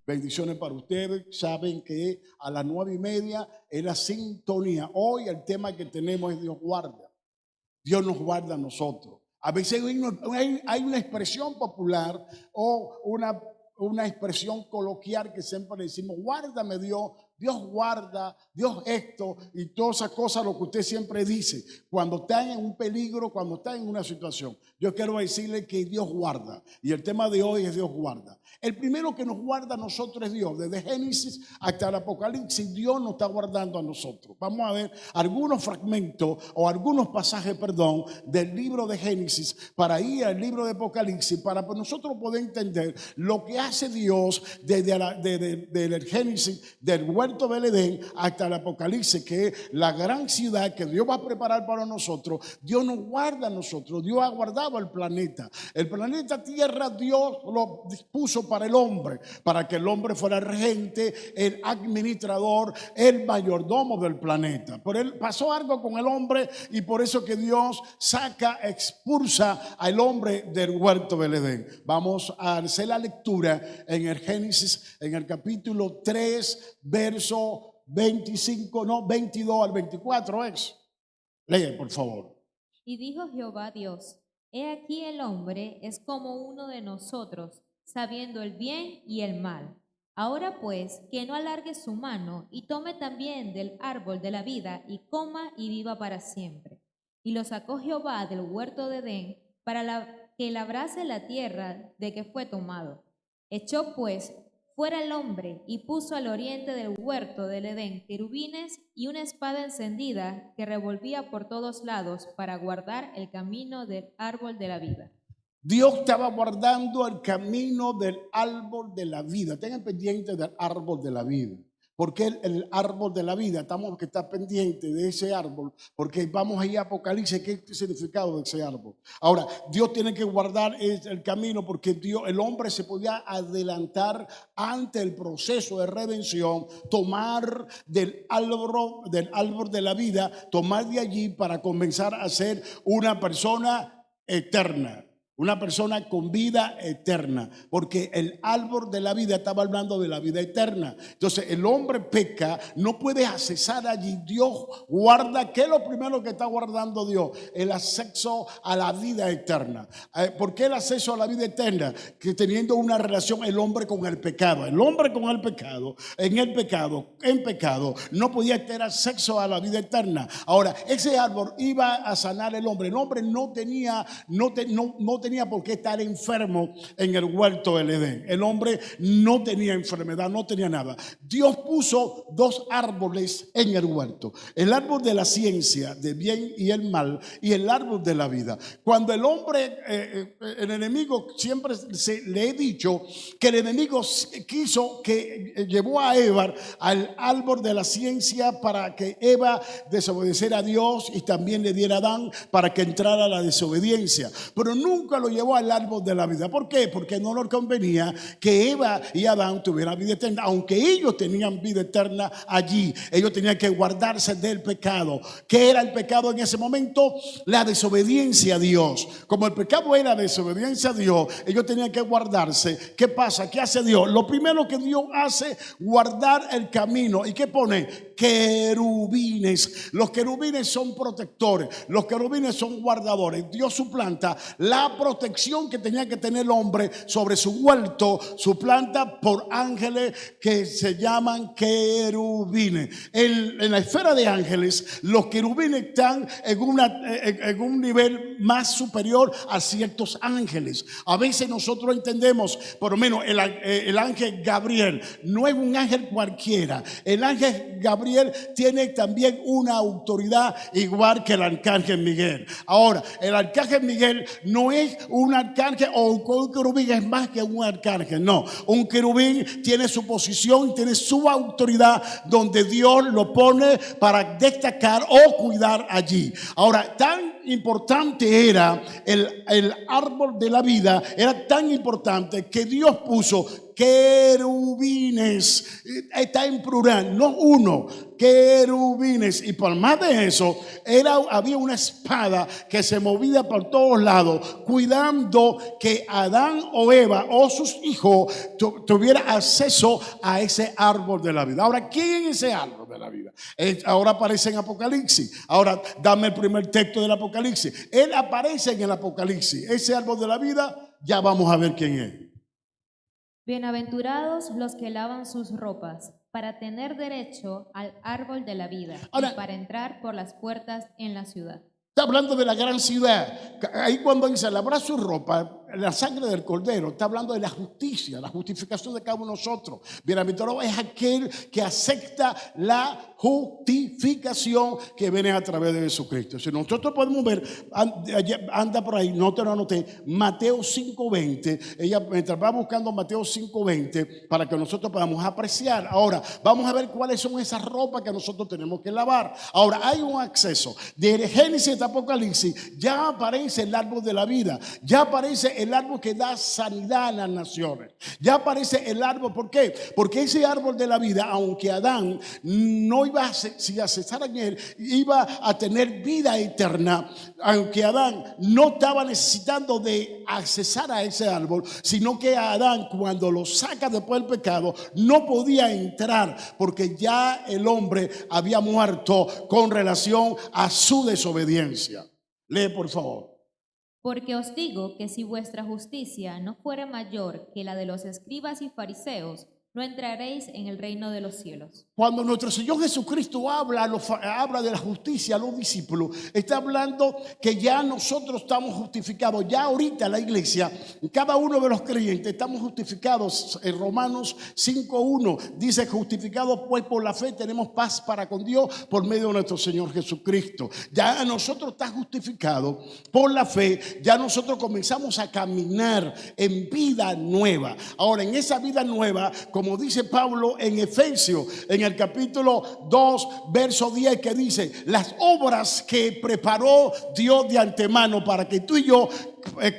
Bendiciones para ustedes. Saben que a las 9:30 es la sintonía. Hoy el tema que tenemos es Dios guarda. Dios nos guarda a nosotros. A veces hay una expresión popular o una expresión coloquial que siempre decimos: guárdame Dios, Dios guarda, Dios esto y todas esas cosas, lo que usted siempre dice cuando está en un peligro, cuando está en una situación. Yo quiero decirle que Dios guarda, y el tema de hoy es Dios guarda. El primero que nos guarda a nosotros es Dios. Desde Génesis hasta el Apocalipsis, Dios nos está guardando a nosotros. Vamos a ver algunos fragmentos o algunos pasajes, del libro de Génesis para ir al libro de Apocalipsis, para nosotros poder entender lo que hace Dios desde el Génesis, del huerto del Edén hasta el Apocalipsis, que es la gran ciudad que Dios va a preparar para nosotros. Dios nos guarda a nosotros. Dios ha guardado el planeta. El planeta Tierra Dios lo dispuso para el hombre, para que el hombre fuera el regente, el administrador, el mayordomo del planeta. Pero él pasó algo con el hombre, y por eso que Dios expulsa al hombre del huerto del Edén. Vamos a hacer la lectura en el Génesis, en el capítulo 3, verso 22 al 24 es. Lee, por favor. Y dijo Jehová Dios: he aquí el hombre es como uno de nosotros, sabiendo el bien y el mal. Ahora pues, que no alargue su mano y tome también del árbol de la vida y coma y viva para siempre. Y lo sacó Jehová del huerto de Edén para que labrase la tierra de que fue tomado. Echó pues fuera el hombre y puso al oriente del huerto del Edén querubines y una espada encendida que revolvía por todos lados para guardar el camino del árbol de la vida. Dios estaba guardando el camino del árbol de la vida. Tengan pendiente del árbol de la vida. Porque el árbol de la vida, estamos que estar pendiente de ese árbol, porque vamos a ir a Apocalipsis, ¿qué es el significado de ese árbol? Ahora, Dios tiene que guardar el camino, porque el hombre se podía adelantar ante el proceso de redención, tomar del árbol de la vida, tomar de allí para comenzar a ser una persona eterna. Una persona con vida eterna, porque el árbol de la vida estaba hablando de la vida eterna. Entonces el hombre peca, no puede accesar allí. Dios guarda. ¿Qué es lo primero que está guardando Dios? El acceso a la vida eterna. ¿Por qué el acceso a la vida eterna? Que teniendo una relación el hombre con el pecado. El hombre con el pecado, en pecado, no podía tener acceso a la vida eterna. Ahora, ese árbol iba a sanar el hombre. El hombre no tenía por qué estar enfermo en el huerto del Edén. El hombre no tenía enfermedad, no tenía nada. Dios puso dos árboles en el huerto: el árbol de la ciencia de bien y el mal, y el árbol de la vida. Cuando el hombre, el enemigo, siempre le he dicho que el enemigo llevó a Eva al árbol de la ciencia para que Eva desobedeciera a Dios, y también le diera a Adán para que entrara a la desobediencia. Pero nunca lo llevó al árbol de la vida. ¿Por qué? Porque no les convenía que Eva y Adán tuvieran vida eterna. Aunque ellos tenían vida eterna allí, ellos tenían que guardarse del pecado. ¿Qué era el pecado en ese momento? La desobediencia a Dios. Como el pecado era desobediencia a Dios, ellos tenían que guardarse. ¿Qué pasa? ¿Qué hace Dios? Lo primero que Dios hace, guardar el camino. ¿Y qué pone? Querubines. Los querubines son protectores, los querubines son guardadores. Dios suplanta la protección que tenía que tener el hombre sobre su huerto, suplanta por ángeles que se llaman querubines. En la esfera de ángeles, los querubines están en un nivel más superior a ciertos ángeles. A veces nosotros entendemos, por lo menos el ángel Gabriel no es un ángel cualquiera. El ángel Gabriel tiene también una autoridad igual que el arcángel Miguel. Ahora, el arcángel Miguel no es un arcángel, o un querubín es más que un arcángel. No, un querubín tiene su posición, tiene su autoridad, donde Dios lo pone para destacar o cuidar allí. Ahora, tan importante era el árbol de la vida, era tan importante que Dios puso querubines querubines, está en plural, no uno, querubines. Y por más de eso, había una espada que se movía por todos lados, cuidando que Adán o Eva o sus hijos tuviera acceso a ese árbol de la vida. Ahora, ¿quién es ese árbol de la vida? Ahora aparece en Apocalipsis. Ahora, dame el primer texto del Apocalipsis. Él aparece en el Apocalipsis. Ese árbol de la vida, ya vamos a ver quién es. Bienaventurados los que lavan sus ropas para tener derecho al árbol de la vida Ahora, y para entrar por las puertas en la ciudad. Está hablando de la gran ciudad. Ahí cuando dice lavar su ropa, la sangre del cordero, está hablando de la justicia, la justificación de cada uno de nosotros. Bienaventurado es aquel que acepta la justificación que viene a través de Jesucristo. Si nosotros podemos ver, anda por ahí, no te lo anoté, Mateo 5:20. Ella mientras va buscando Mateo 5:20 para que nosotros podamos apreciar. Ahora, vamos a ver cuáles son esas ropas que nosotros tenemos que lavar. Ahora, hay un acceso. De Génesis a Apocalipsis ya aparece el árbol de la vida, ya aparece el árbol que da sanidad a las naciones, ya aparece el árbol. ¿Por qué? Porque ese árbol de la vida, aunque Adán no iba a cesar en él, iba a tener vida eterna, aunque Adán no estaba necesitando de accesar a ese árbol, sino que Adán, cuando lo saca después del pecado, no podía entrar porque ya el hombre había muerto con relación a su desobediencia. Lee, por favor. Porque os digo que si vuestra justicia no fuera mayor que la de los escribas y fariseos, no entraréis en el reino de los cielos. Cuando nuestro Señor Jesucristo habla de la justicia a los discípulos, está hablando que ya nosotros estamos justificados. Ya ahorita la iglesia, cada uno de los creyentes estamos justificados. En Romanos 5:1 dice: justificados pues por la fe tenemos paz para con Dios por medio de nuestro Señor Jesucristo. Ya nosotros está justificado por la fe. Ya nosotros comenzamos a caminar en vida nueva. Ahora, en esa vida nueva, como dice Pablo en Efesios, en el capítulo 2, verso 10, que dice: las obras que preparó Dios de antemano para que tú y yo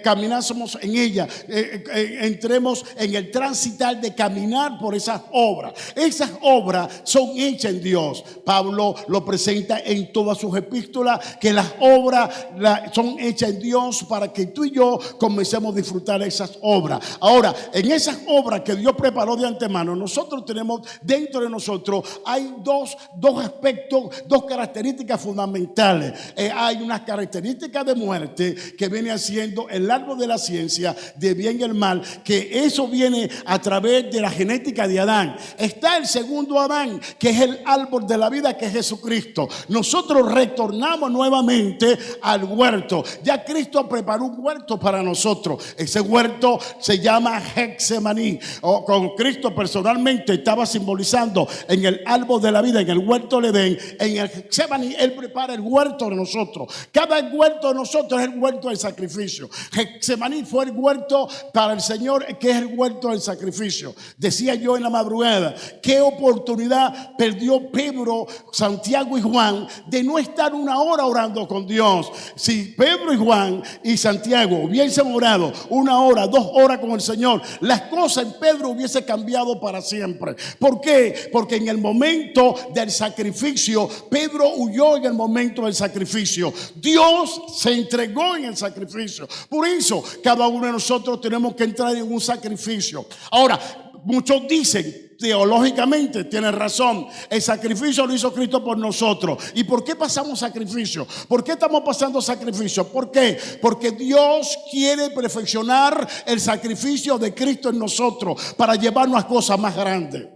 caminásemos en ella, entremos en el transitar de caminar por esas obras. Esas obras son hechas en Dios. Pablo lo presenta en todas sus epístolas, que las obras son hechas en Dios para que tú y yo comencemos a disfrutar esas obras. Ahora, en esas obras que Dios preparó de antemano, nosotros tenemos dentro de nosotros, hay dos aspectos, dos características fundamentales. Hay una característica de muerte que viene haciendo el árbol de la ciencia de bien y el mal, que eso viene a través de la genética de Adán. Está el segundo Adán, que es el árbol de la vida, que es Jesucristo. Nosotros retornamos nuevamente al huerto. Ya Cristo preparó un huerto para nosotros. Ese huerto se llama Getsemaní. Con Cristo personalmente estaba simbolizando en el árbol de la vida, en el huerto del Edén. En el Getsemaní Él prepara el huerto de nosotros. Cada huerto de nosotros es el huerto del sacrificio. Getsemaní fue el huerto para el Señor, que es el huerto del sacrificio. Decía yo en la madrugada, qué oportunidad perdió Pedro, Santiago y Juan de no estar una hora orando con Dios. Si Pedro y Juan y Santiago hubiesen orado 1 hora, 2 horas con el Señor, las cosas en Pedro hubiese cambiado para siempre. ¿Por qué? Porque en el momento del sacrificio, Pedro huyó en el momento del sacrificio. Dios se entregó en el sacrificio. Por eso, cada uno de nosotros tenemos que entrar en un sacrificio. Ahora, muchos dicen, teológicamente tienen razón, el sacrificio lo hizo Cristo por nosotros. ¿Y por qué pasamos sacrificio? ¿Por qué estamos pasando sacrificio? ¿Por qué? Porque Dios quiere perfeccionar el sacrificio de Cristo en nosotros para llevarnos a cosas más grandes.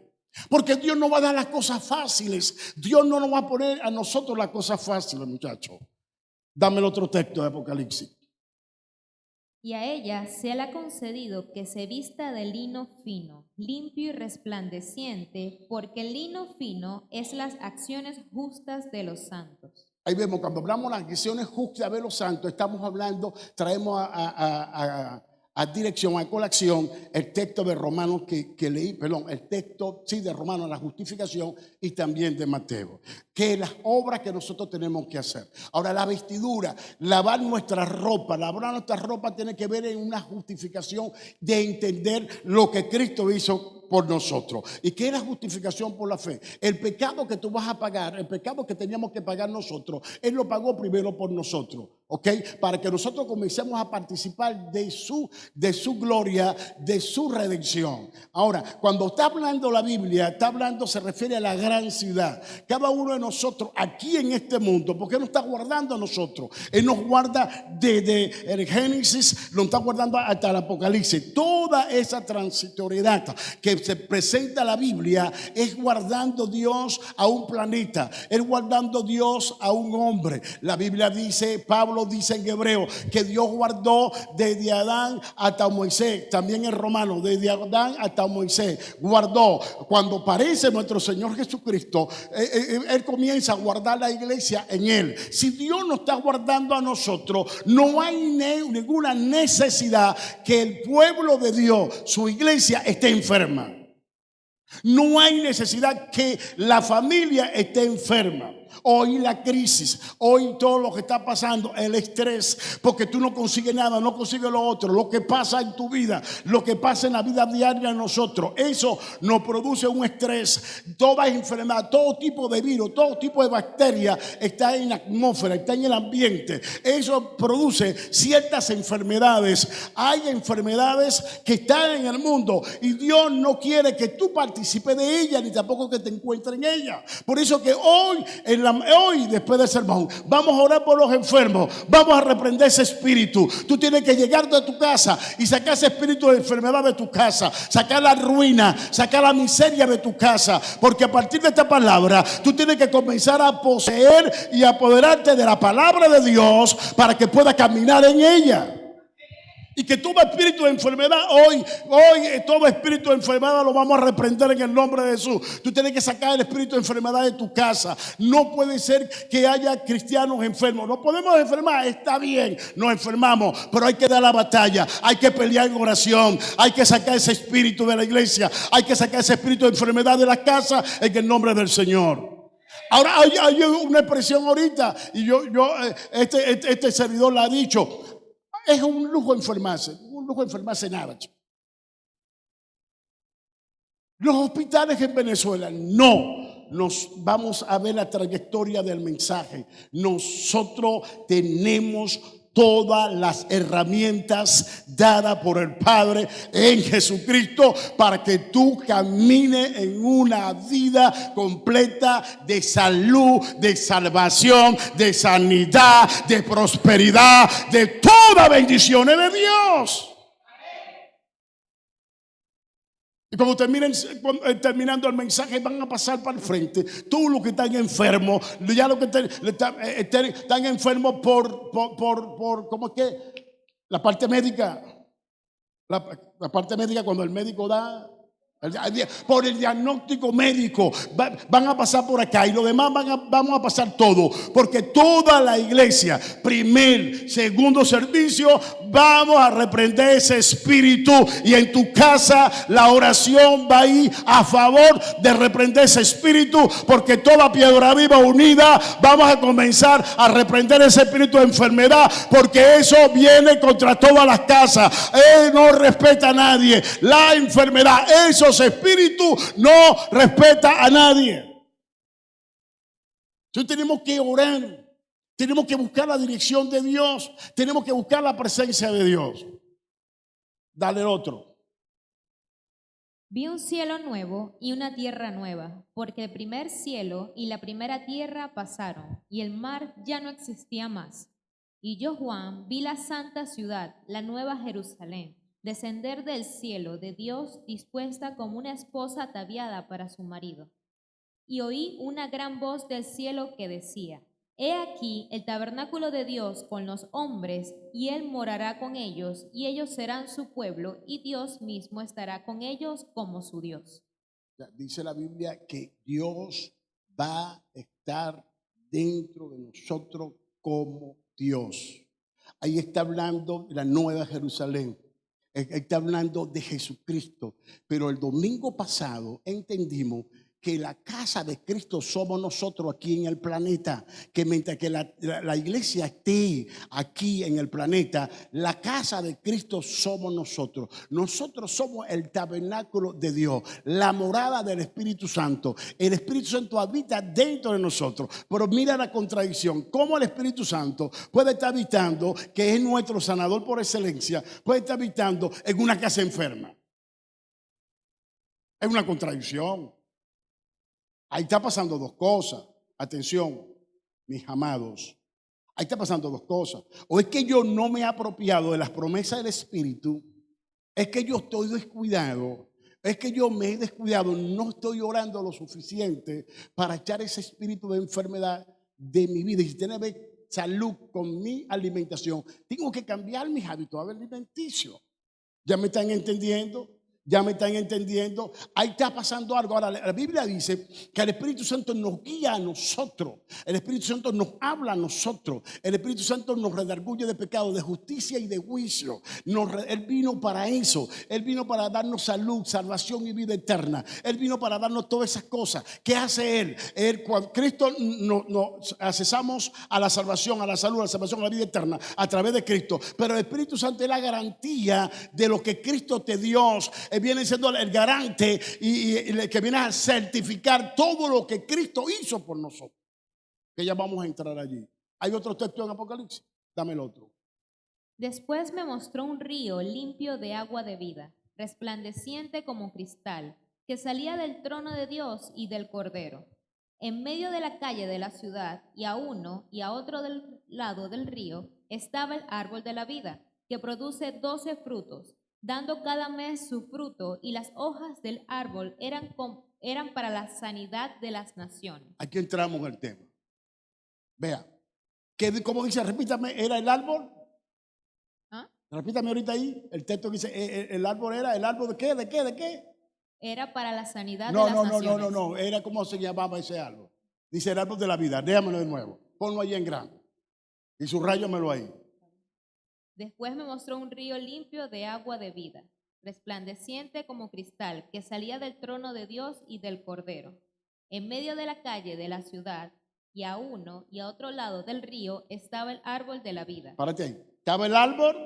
Porque Dios no va a dar las cosas fáciles. Dios no nos va a poner a nosotros las cosas fáciles, muchachos. Dame el otro texto de Apocalipsis. Y a ella se le ha concedido que se vista de lino fino, limpio y resplandeciente, porque el lino fino es las acciones justas de los santos. Ahí vemos, cuando hablamos de las acciones justas de los santos, estamos hablando, traemos a a dirección, a colación, el texto de Romanos que leí, perdón, el texto, sí, de Romanos, la justificación y también de Mateo. Que las obras que nosotros tenemos que hacer. Ahora, la vestidura, lavar nuestra ropa tiene que ver en una justificación de entender lo que Cristo hizo por nosotros. ¿Y qué es la justificación por la fe? El pecado que tú vas a pagar, el pecado que teníamos que pagar nosotros, Él lo pagó primero por nosotros, ¿ok? Para que nosotros comencemos a participar de su gloria, de su redención. Ahora, cuando está hablando la Biblia, se refiere a la gran ciudad. Cada uno de nosotros aquí en este mundo, porque Él nos está guardando a nosotros. Él nos guarda desde el Génesis, nos está guardando hasta el Apocalipsis. Toda esa transitoriedad que se presenta la Biblia es guardando Dios a un planeta, es guardando Dios a un hombre. La Biblia dice, Pablo dice en Hebreo, que Dios guardó desde Adán hasta Moisés. También en Romanos, desde Adán hasta Moisés guardó. Cuando aparece nuestro Señor Jesucristo, Él comienza a guardar la iglesia en Él. Si Dios nos está guardando a nosotros, no hay ninguna necesidad que el pueblo de Dios, su iglesia, esté enferma. No hay necesidad que la familia esté enferma. Hoy la crisis, hoy todo lo que está pasando, el estrés, porque tú no consigues nada, no consigues lo otro, lo que pasa en tu vida, lo que pasa en la vida diaria de nosotros, eso nos produce un estrés. Toda enfermedad, todo tipo de virus, todo tipo de bacteria está en la atmósfera, está en el ambiente. Eso produce ciertas enfermedades. Hay enfermedades que están en el mundo y Dios no quiere que tú participes de ellas, ni tampoco que te encuentres en ellas. Por eso que hoy después del sermón, vamos a orar por los enfermos, vamos a reprender ese espíritu. Tú tienes que llegar de tu casa y sacar ese espíritu de enfermedad de tu casa, sacar la ruina, sacar la miseria de tu casa, porque a partir de esta palabra tú tienes que comenzar a poseer y apoderarte de la palabra de Dios para que puedas caminar en ella. Y que todo espíritu de enfermedad, hoy todo espíritu de enfermedad lo vamos a reprender en el nombre de Jesús. Tú tienes que sacar el espíritu de enfermedad de tu casa. No puede ser que haya cristianos enfermos. No podemos enfermar, está bien, nos enfermamos, pero hay que dar la batalla, hay que pelear en oración, hay que sacar ese espíritu de la iglesia, hay que sacar ese espíritu de enfermedad de la casa en el nombre del Señor. Ahora hay una expresión ahorita, y este servidor la ha dicho. Es un lujo enfermarse nada. Los hospitales en Venezuela, no. Nos vamos a ver la trayectoria del mensaje. Nosotros tenemos todas las herramientas dadas por el Padre en Jesucristo para que tú camines en una vida completa de salud, de salvación, de sanidad, de prosperidad, de todas bendiciones de Dios. Y cuando terminando el mensaje, van a pasar para el frente. Tú los que están enfermos, ya los que están enfermos por ¿cómo es que? La parte médica. La parte médica, cuando el médico da, por el diagnóstico médico, van a pasar por acá y lo demás vamos a pasar todo, porque toda la iglesia, primer, segundo servicio, vamos a reprender ese espíritu, y en tu casa la oración va a ir a favor de reprender ese espíritu, porque toda piedra viva unida vamos a comenzar a reprender ese espíritu de enfermedad, porque eso viene contra todas las casas. Él no respeta a nadie. La enfermedad, esos espíritus no respeta a nadie. Entonces tenemos que orar, tenemos que buscar la dirección de Dios, tenemos que buscar la presencia de Dios. Dale otro. Vi un cielo nuevo y una tierra nueva, porque el primer cielo y la primera tierra pasaron, y el mar ya no existía más. Y yo, Juan, vi la santa ciudad, la nueva Jerusalén, descender del cielo de Dios, dispuesta como una esposa ataviada para su marido. Y oí una gran voz del cielo que decía: He aquí el tabernáculo de Dios con los hombres, y Él morará con ellos, y ellos serán su pueblo, y Dios mismo estará con ellos como su Dios. Dice la Biblia que Dios va a estar dentro de nosotros como Dios. Ahí está hablando de la nueva Jerusalén. Está hablando de Jesucristo. Pero el domingo pasado entendimos que la casa de Cristo somos nosotros aquí en el planeta, que mientras que la iglesia esté aquí en el planeta, la casa de Cristo somos nosotros. Nosotros somos el tabernáculo de Dios, la morada del Espíritu Santo. El Espíritu Santo habita dentro de nosotros. Pero mira la contradicción, cómo el Espíritu Santo puede estar habitando, que es nuestro sanador por excelencia, puede estar habitando en una casa enferma. Es una contradicción. Ahí está pasando dos cosas. Atención, mis amados. Ahí está pasando dos cosas. O es que yo no me he apropiado de las promesas del Espíritu. Es que yo estoy descuidado. Es que yo me he descuidado. No estoy orando lo suficiente para echar ese espíritu de enfermedad de mi vida. Y si tiene que ver salud con mi alimentación, tengo que cambiar mis hábitos alimenticios. ¿Ya me están entendiendo? ¿Ya me están entendiendo? Ahí está pasando algo. Ahora, la Biblia dice que el Espíritu Santo nos guía a nosotros. El Espíritu Santo nos habla a nosotros. El Espíritu Santo nos redarguye de pecado, de justicia y de juicio. Él vino para eso. Él vino para darnos salud, salvación y vida eterna. Él vino para darnos todas esas cosas. ¿Qué hace Él? Cuando Cristo nos accesamos a la salvación, a la salud, a la salvación, a la vida eterna a través de Cristo. Pero el Espíritu Santo es la garantía de lo que Cristo te dio. Viene siendo el garante y el que viene a certificar todo lo que Cristo hizo por nosotros. Que ya vamos a entrar allí. ¿Hay otro texto en Apocalipsis? Dame el otro. Después me mostró un río limpio de agua de vida, resplandeciente como cristal, que salía del trono de Dios y del Cordero. En medio de la calle de la ciudad, y a uno y a otro del lado del río, estaba el árbol de la vida, que produce 12 frutos, dando cada mes su fruto, y las hojas del árbol eran para la sanidad de las naciones. Aquí entramos en el tema. Vea, ¿cómo dice? Repítame, ¿era el árbol? ¿Ah? Repítame ahorita ahí, el texto que dice, el árbol era, ¿el árbol de qué? ¿De qué? ¿De qué? Era para la sanidad de las naciones. No, era como se llamaba ese árbol. Dice el árbol de la vida, déjamelo de nuevo, ponlo ahí en grande y subrayamelo ahí. Después me mostró un río limpio de agua de vida, resplandeciente como cristal, que salía del trono de Dios y del Cordero. En medio de la calle de la ciudad, y a uno y a otro lado del río, estaba el árbol de la vida. Párate ahí. Estaba el árbol.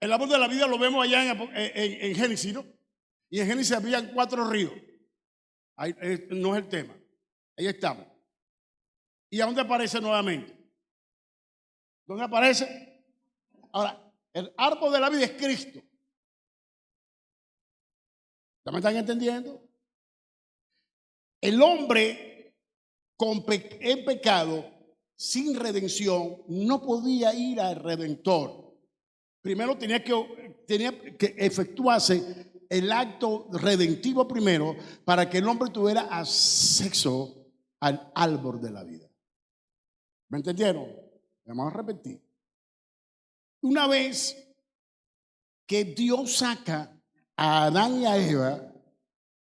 El árbol de la vida lo vemos allá en Génesis, ¿no? Y en Génesis había 4 ríos. Ahí, no es el tema. Ahí estamos. ¿Y a dónde aparece nuevamente? ¿Dónde aparece? Ahora, el árbol de la vida es Cristo. ¿Ya me están entendiendo? El hombre en pecado, sin redención, no podía ir al Redentor. Primero tenía que efectuarse el acto redentivo primero para que el hombre tuviera acceso al árbol de la vida. ¿Me entendieron? Vamos a repetir. Una vez que Dios saca a Adán y a Eva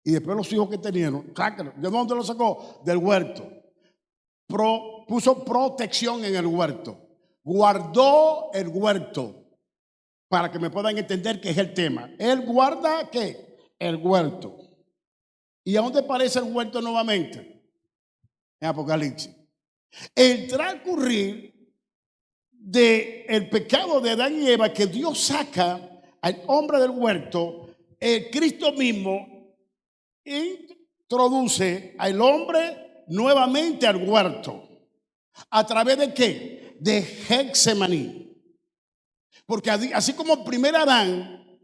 y después los hijos que tenían, sácalo. ¿De dónde lo sacó? Del huerto. Puso protección en el huerto. Guardó el huerto. Para que me puedan entender qué es el tema. Él guarda ¿qué? El huerto. ¿Y a dónde aparece el huerto nuevamente? En Apocalipsis. El transcurrir del pecado de Adán y Eva, que Dios saca al hombre del huerto, el Cristo mismo introduce al hombre nuevamente al huerto. ¿A través de qué? De Getsemaní. Porque así como el primer Adán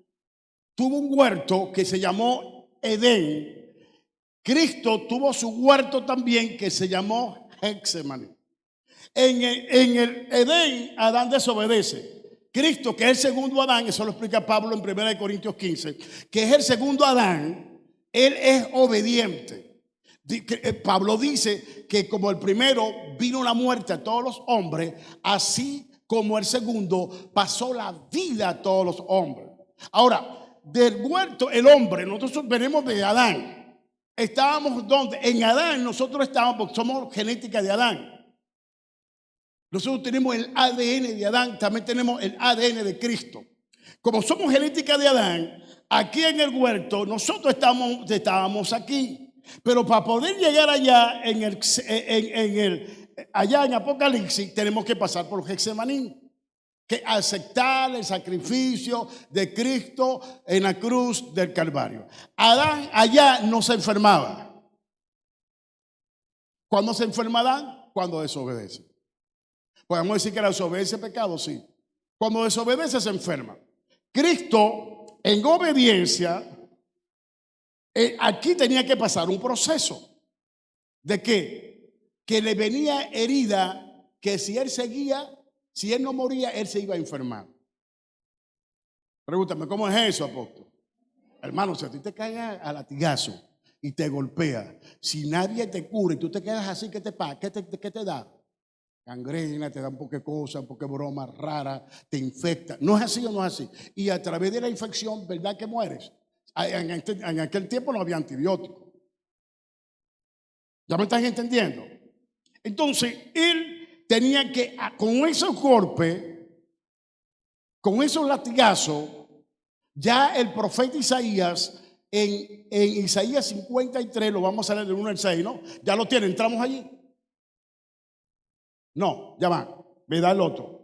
tuvo un huerto que se llamó Edén, Cristo tuvo su huerto también que se llamó Getsemaní. En el Edén, Adán desobedece. Cristo, que es el segundo Adán, eso lo explica Pablo en 1 Corintios 15, que es el segundo Adán, él es obediente. Pablo dice que como el primero vino la muerte a todos los hombres, así como el segundo pasó la vida a todos los hombres. Ahora, del huerto, el hombre, nosotros venimos de Adán. Estábamos donde? En Adán nosotros estábamos porque somos genética de Adán. Nosotros tenemos el ADN de Adán, también tenemos el ADN de Cristo. Como somos genética de Adán, aquí en el huerto, nosotros estábamos aquí. Pero para poder llegar allá allá en Apocalipsis, tenemos que pasar por Getsemaní, que aceptar el sacrificio de Cristo en la cruz del Calvario. Adán allá no se enfermaba. ¿Cuándo se enferma Adán? Cuando desobedece. Podemos decir que la desobediencia es pecado, sí. Cuando desobedece se enferma. Cristo, en obediencia, aquí tenía que pasar un proceso de que le venía herida, que si él seguía, si él no moría, él se iba a enfermar. Pregúntame, ¿cómo es eso, apóstol? Hermano, si a ti te cae a latigazo y te golpea, si nadie te cura y tú te quedas así, ¿qué te pasa? ¿Qué te da? Gangrena, te da un poco de cosas, un poco de broma rara, te infecta. ¿No es así o no es así? Y a través de la infección, ¿verdad que mueres? En aquel tiempo no había antibióticos. ¿Ya me están entendiendo? Entonces, él tenía que, con esos golpes, con esos latigazos, ya el profeta Isaías, en Isaías 53, lo vamos a leer del 1 al 6, ¿no? Ya lo tienen, entramos allí. No, ya va, me da el otro.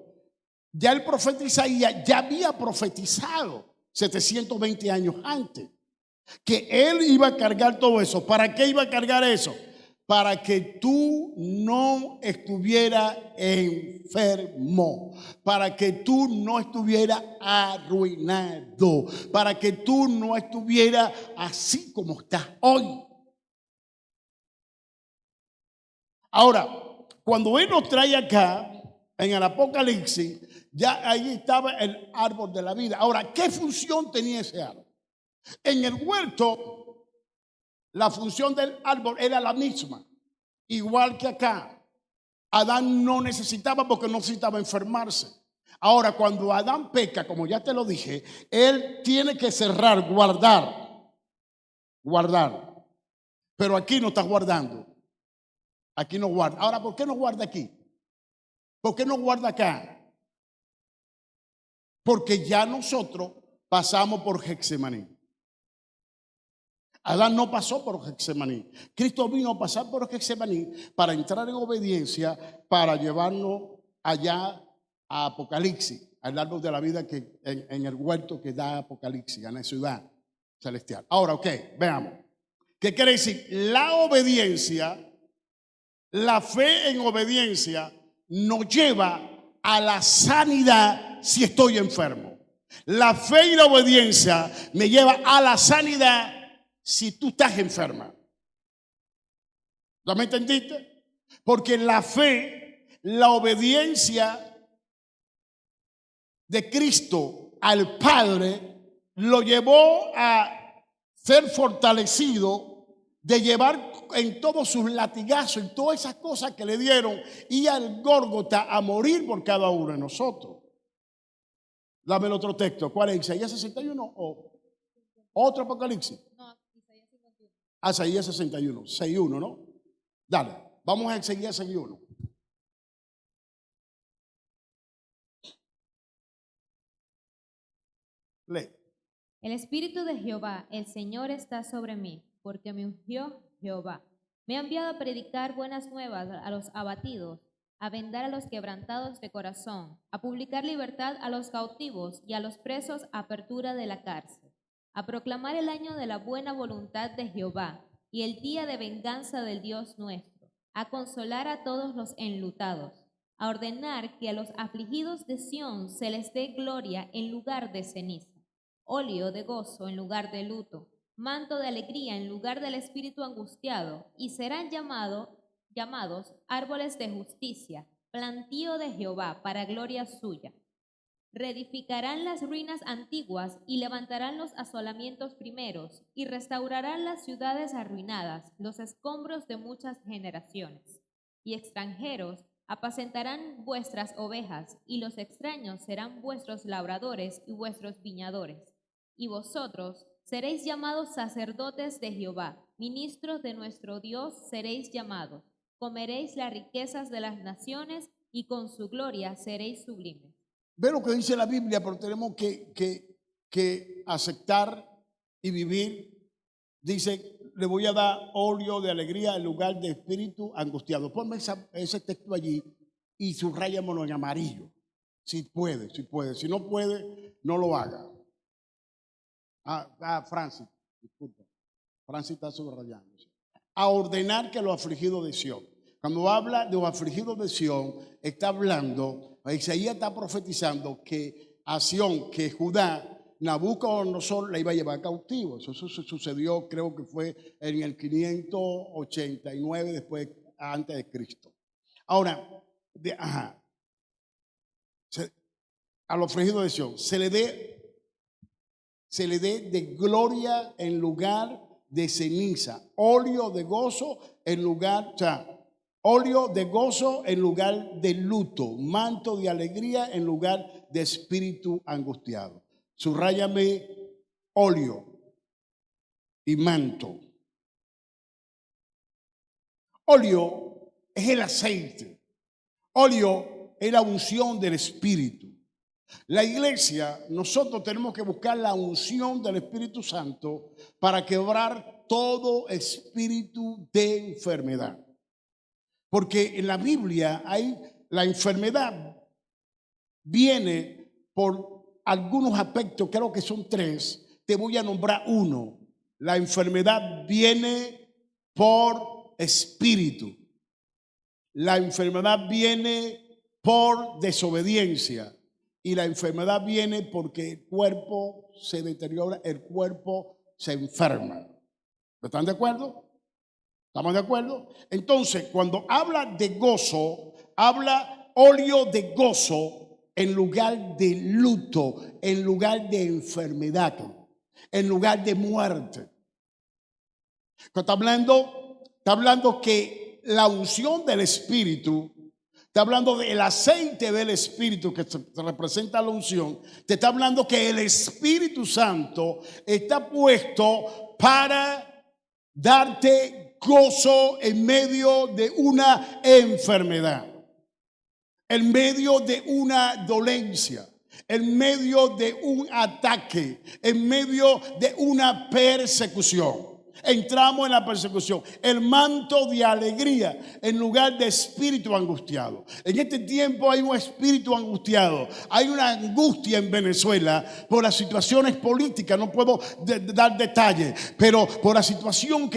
Ya el profeta Isaías ya había profetizado 720 años antes que él iba a cargar todo eso. ¿Para qué iba a cargar eso? Para que tú no estuvieras enfermo, para que tú no estuvieras arruinado, para que tú no estuvieras así como estás hoy. Ahora, cuando él nos trae acá, en el Apocalipsis, ya ahí estaba el árbol de la vida. Ahora, ¿qué función tenía ese árbol? En el huerto, la función del árbol era la misma, igual que acá. Adán no necesitaba porque no necesitaba enfermarse. Ahora, cuando Adán peca, como ya te lo dije, él tiene que cerrar, guardar. Pero aquí no está guardando. Aquí no guarda. Ahora, ¿por qué no guarda aquí? ¿Por qué no guarda acá? Porque ya nosotros pasamos por Getsemaní. Adán no pasó por Getsemaní. Cristo vino a pasar por Getsemaní para entrar en obediencia, para llevarnos allá a Apocalipsis, al árbol de la vida que en el huerto que da Apocalipsis, en la ciudad celestial. Ahora, ok, veamos. ¿Qué quiere decir? La obediencia, la fe en obediencia nos lleva a la sanidad si estoy enfermo. La fe y la obediencia me lleva a la sanidad si tú estás enferma. ¿Ya me entendiste? Porque la fe, la obediencia de Cristo al Padre lo llevó a ser fortalecido, de llevar en todos sus latigazos y todas esas cosas que le dieron y al Gólgota a morir por cada uno de nosotros. Dame el otro texto. ¿Cuál es? ¿Isaías 61 o otro Apocalipsis? No, Isaías 61. Isaías 61, 61, ¿no? Dale, vamos a Isaías 61. Lee. El Espíritu de Jehová, el Señor, está sobre mí, porque me ungió Jehová. Me ha enviado a predicar buenas nuevas a los abatidos, a vendar a los quebrantados de corazón, a publicar libertad a los cautivos y a los presos apertura de la cárcel, a proclamar el año de la buena voluntad de Jehová y el día de venganza del Dios nuestro, a consolar a todos los enlutados, a ordenar que a los afligidos de Sión se les dé gloria en lugar de ceniza, óleo de gozo en lugar de luto, manto de alegría en lugar del espíritu angustiado, y serán llamados árboles de justicia, plantío de Jehová para gloria suya. Reedificarán las ruinas antiguas y levantarán los asolamientos primeros, y restaurarán las ciudades arruinadas, los escombros de muchas generaciones. Y extranjeros apacentarán vuestras ovejas, y los extraños serán vuestros labradores y vuestros viñadores. Y vosotros seréis llamados sacerdotes de Jehová, ministros de nuestro Dios seréis llamados. Comeréis las riquezas de las naciones, y con su gloria seréis sublimes. Ve lo que dice la Biblia, pero tenemos que aceptar y vivir. Dice, le voy a dar óleo de alegría en lugar de espíritu angustiado. Ponme ese texto allí y subrayémoslo en amarillo. Si puede, si puede. Si no puede, no lo haga. Francis, disculpa. Francis está subrayando. A ordenar que los afligidos de Sión. Cuando habla de los afligidos de Sión, está hablando, Isaías está profetizando que a Sión, que Judá, Nabucodonosor la iba a llevar cautivo. Eso sucedió, creo que fue en el 589 después, antes de Cristo. Ahora, a los afligidos de Sión se le dé de gloria en lugar de ceniza, óleo de gozo en lugar, óleo de gozo en lugar de luto, manto de alegría en lugar de espíritu angustiado. Subráyame óleo y manto. Óleo es el aceite. Óleo es la unción del Espíritu. La iglesia, nosotros tenemos que buscar la unción del Espíritu Santo para quebrar todo espíritu de enfermedad. Porque en la Biblia la enfermedad viene por algunos aspectos, creo que son 3. Te voy a nombrar uno. La enfermedad viene por espíritu. La enfermedad viene por desobediencia. Y la enfermedad viene porque el cuerpo se deteriora, el cuerpo se enferma. ¿Están de acuerdo? ¿Estamos de acuerdo? Entonces, cuando habla de gozo, habla óleo de gozo en lugar de luto, en lugar de enfermedad, en lugar de muerte. Está hablando que la unción del Espíritu, está hablando del aceite del Espíritu que se representa la unción. Te está hablando que el Espíritu Santo está puesto para darte gozo en medio de una enfermedad, en medio de una dolencia, en medio de un ataque, en medio de una persecución. Entramos en la persecución, el manto de alegría en lugar de espíritu angustiado. En este tiempo hay un espíritu angustiado, hay una angustia en Venezuela por las situaciones políticas. No puedo dar detalles, pero por la situación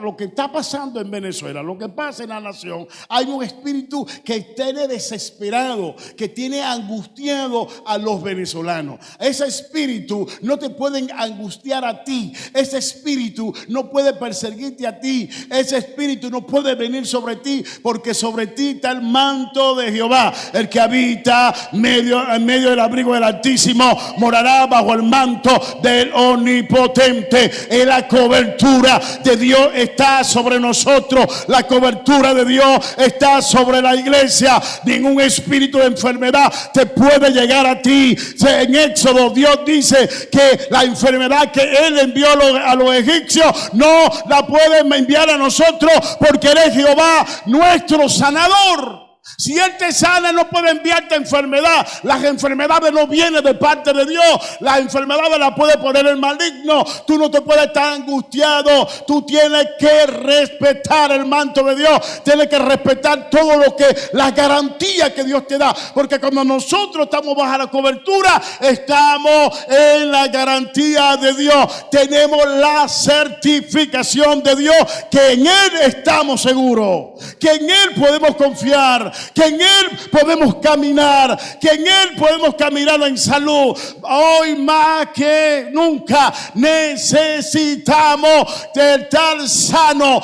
lo que está pasando en Venezuela, lo que pasa en la nación, hay un espíritu que tiene desesperado, que tiene angustiado a los venezolanos. Ese espíritu no te puede angustiar a ti, ese espíritu no puede perseguirte a ti, ese espíritu no puede venir sobre ti, porque sobre ti está el manto de Jehová. El que habita en medio del abrigo del Altísimo morará bajo el manto del Omnipotente. Y la cobertura de Dios está sobre nosotros, la cobertura de Dios está sobre la iglesia. Ningún espíritu de enfermedad te puede llegar a ti. En Éxodo Dios dice que la enfermedad que Él envió a los egipcios no la pueden enviar a nosotros, porque Él es Jehová nuestro sanador. Si Él te sana, no puede enviarte enfermedad. Las enfermedades no vienen de parte de Dios. Las enfermedades las puede poner el maligno. Tú no te puedes estar angustiado. Tú tienes que respetar el manto de Dios. Tienes que respetar todo lo que, la garantía que Dios te da. Porque cuando nosotros estamos bajo la cobertura, estamos en la garantía de Dios. Tenemos la certificación de Dios, que en Él estamos seguros, que en Él podemos confiar, que en Él podemos caminar, que en Él podemos caminar en salud. Hoy más que nunca necesitamos de estar sano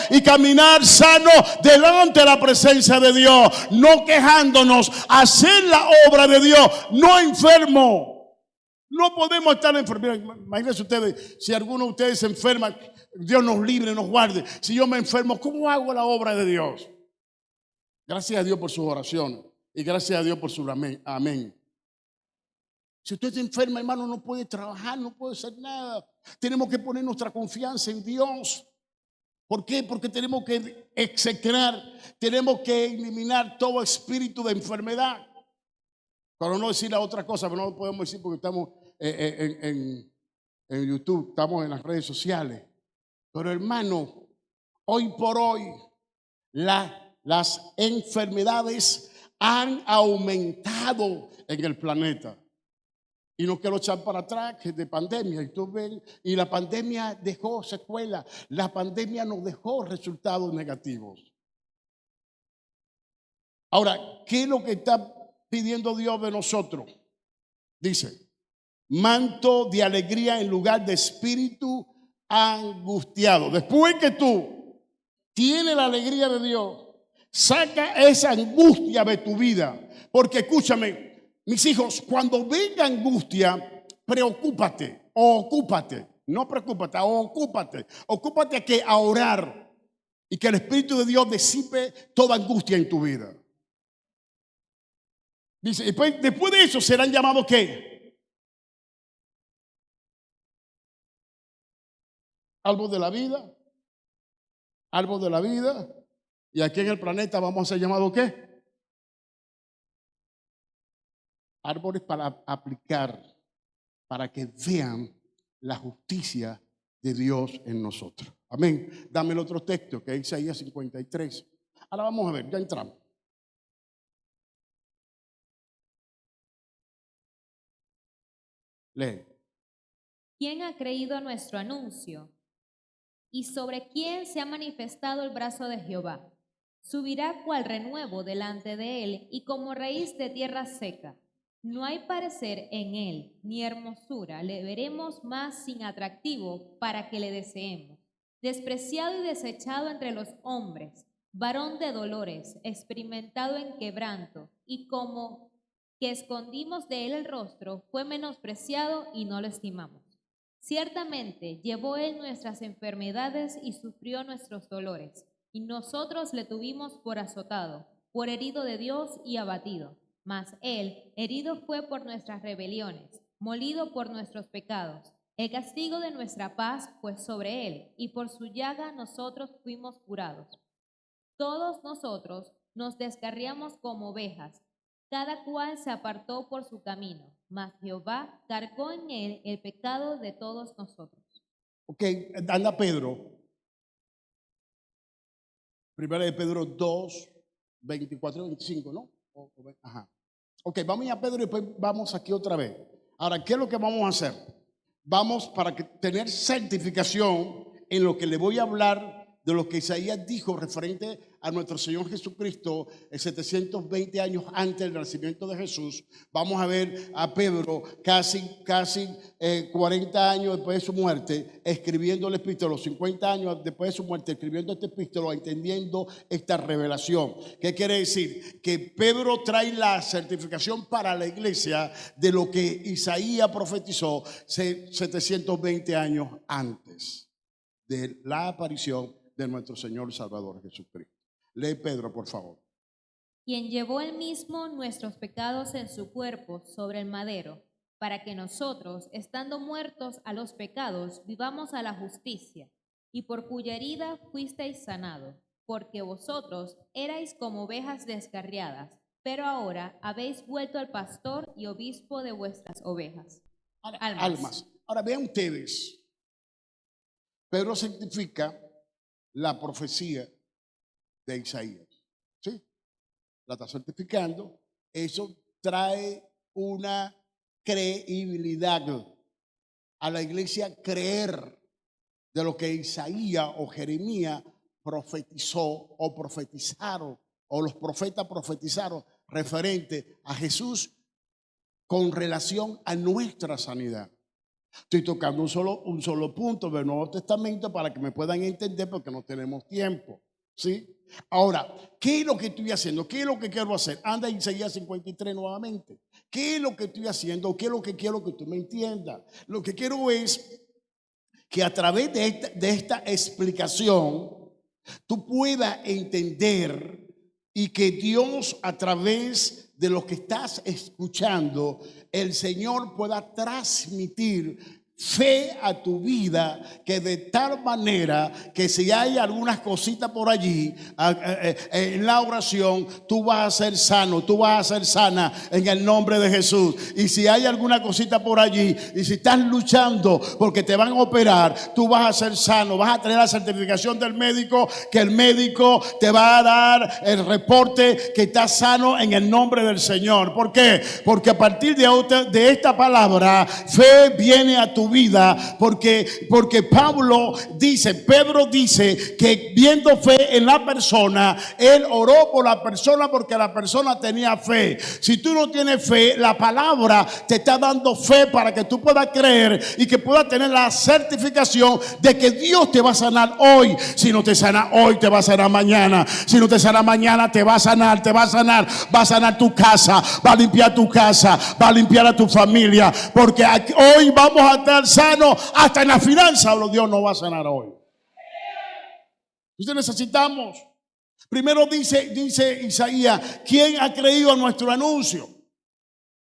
y caminar sano delante de la presencia de Dios, no quejándonos, hacer la obra de Dios, no enfermo. No podemos estar enfermos. Imagínense ustedes, si alguno de ustedes se enferma, Dios nos libre, nos guarde. Si yo me enfermo, ¿cómo hago la obra de Dios? Gracias a Dios por sus oraciones y gracias a Dios por su amén. Amén. Si usted se enferma, hermano, no puede trabajar, no puede hacer nada. Tenemos que poner nuestra confianza en Dios. ¿Por qué? Porque tenemos que execrar, tenemos que eliminar todo espíritu de enfermedad. Para no decir la otra cosa, pero no lo podemos decir porque estamos en YouTube, estamos en las redes sociales. Pero hermano, hoy por hoy las enfermedades han aumentado en el planeta. Y no quiero echar para atrás que de pandemia. Y la pandemia dejó secuelas. La pandemia nos dejó resultados negativos. Ahora, ¿qué es lo que está pidiendo Dios de nosotros? Dice, manto de alegría en lugar de espíritu angustiado. Después que tú tienes la alegría de Dios, saca esa angustia de tu vida. Porque escúchame, mis hijos, cuando venga angustia, preocúpate o ocúpate. No preocúpate, ocúpate. Ocúpate a orar y que el Espíritu de Dios disipe toda angustia en tu vida. Dice, después de eso serán llamados ¿qué? Árbol de la vida. Árbol de la vida. Y aquí en el planeta vamos a ser llamados ¿qué? Árboles para aplicar, para que vean la justicia de Dios en nosotros. Amén. Dame el otro texto que es Isaías 53. Ahora vamos a ver, ya entramos. Lee. ¿Quién ha creído a nuestro anuncio? ¿Y sobre quién se ha manifestado el brazo de Jehová? Subirá cual renuevo delante de él y como raíz de tierra seca. No hay parecer en él, ni hermosura. Le veremos más sin atractivo para que le deseemos. Despreciado y desechado entre los hombres, varón de dolores, experimentado en quebranto, y como que escondimos de él el rostro, fue menospreciado y no lo estimamos. Ciertamente llevó él nuestras enfermedades y sufrió nuestros dolores, y nosotros le tuvimos por azotado, por herido de Dios y abatido. Mas él herido fue por nuestras rebeliones, molido por nuestros pecados. El castigo de nuestra paz fue sobre él, y por su llaga nosotros fuimos curados. Todos nosotros nos descarriamos como ovejas, cada cual se apartó por su camino, mas Jehová cargó en él el pecado de todos nosotros. Ok, anda Pedro. Primera de Pedro 2, 24 y 25, ¿no? Ajá. Ok, vamos a Pedro y después vamos aquí otra vez. Ahora, ¿qué es lo que vamos a hacer? Vamos para tener certificación en lo que le voy a hablar de lo que Isaías dijo referente a nuestro Señor Jesucristo 720 años antes del nacimiento de Jesús. Vamos a ver a Pedro casi 40 años después de su muerte escribiendo el epístolo, 50 años después de su muerte escribiendo este epístolo, entendiendo esta revelación. ¿Qué quiere decir? Que Pedro trae la certificación para la iglesia de lo que Isaías profetizó 720 años antes de la aparición de nuestro Señor Salvador Jesucristo. Lee Pedro, por favor. Quien llevó él mismo nuestros pecados en su cuerpo sobre el madero, para que nosotros, estando muertos a los pecados, vivamos a la justicia, y por cuya herida fuisteis sanados, porque vosotros erais como ovejas descarriadas, pero ahora habéis vuelto al pastor y obispo de vuestras ovejas. Almas. Ahora vean ustedes, Pedro certifica la profecía de Isaías, ¿sí? La está certificando. Eso trae una credibilidad a la iglesia, creer de lo que Isaías o Jeremías profetizó o profetizaron, o los profetas profetizaron referente a Jesús con relación a nuestra sanidad. Estoy tocando un solo punto del Nuevo Testamento para que me puedan entender porque no tenemos tiempo, ¿sí? Ahora, ¿qué es lo que estoy haciendo? ¿Qué es lo que quiero hacer? Anda en Isaías 53 nuevamente. ¿Qué es lo que estoy haciendo? ¿Qué es lo que quiero que tú me entiendas? Lo que quiero es que a través de esta explicación tú puedas entender y que Dios, a través de lo que estás escuchando, el Señor pueda transmitir fe a tu vida, que de tal manera que si hay algunas cositas por allí en la oración, tú vas a ser sano, tú vas a ser sana en el nombre de Jesús. Y si hay alguna cosita por allí, y si estás luchando porque te van a operar, tú vas a ser sano, vas a tener la certificación del médico, que el médico te va a dar el reporte que estás sano en el nombre del Señor. ¿Por qué? Porque a partir de esta palabra, fe viene a tu vida, porque Pedro dice que viendo fe en la persona, él oró por la persona porque la persona tenía fe. Si tú no tienes fe, la palabra te está dando fe para que tú puedas creer y que puedas tener la certificación de que Dios te va a sanar hoy. Si no te sana hoy, te va a sanar mañana. Si no te sana mañana, te va a sanar, va a sanar tu casa, va a limpiar tu casa, va a limpiar a tu familia, porque hoy vamos a estar sano hasta en la finanza. Dios nos va a sanar hoy. Entonces necesitamos, primero dice Isaías, ¿quién ha creído a nuestro anuncio?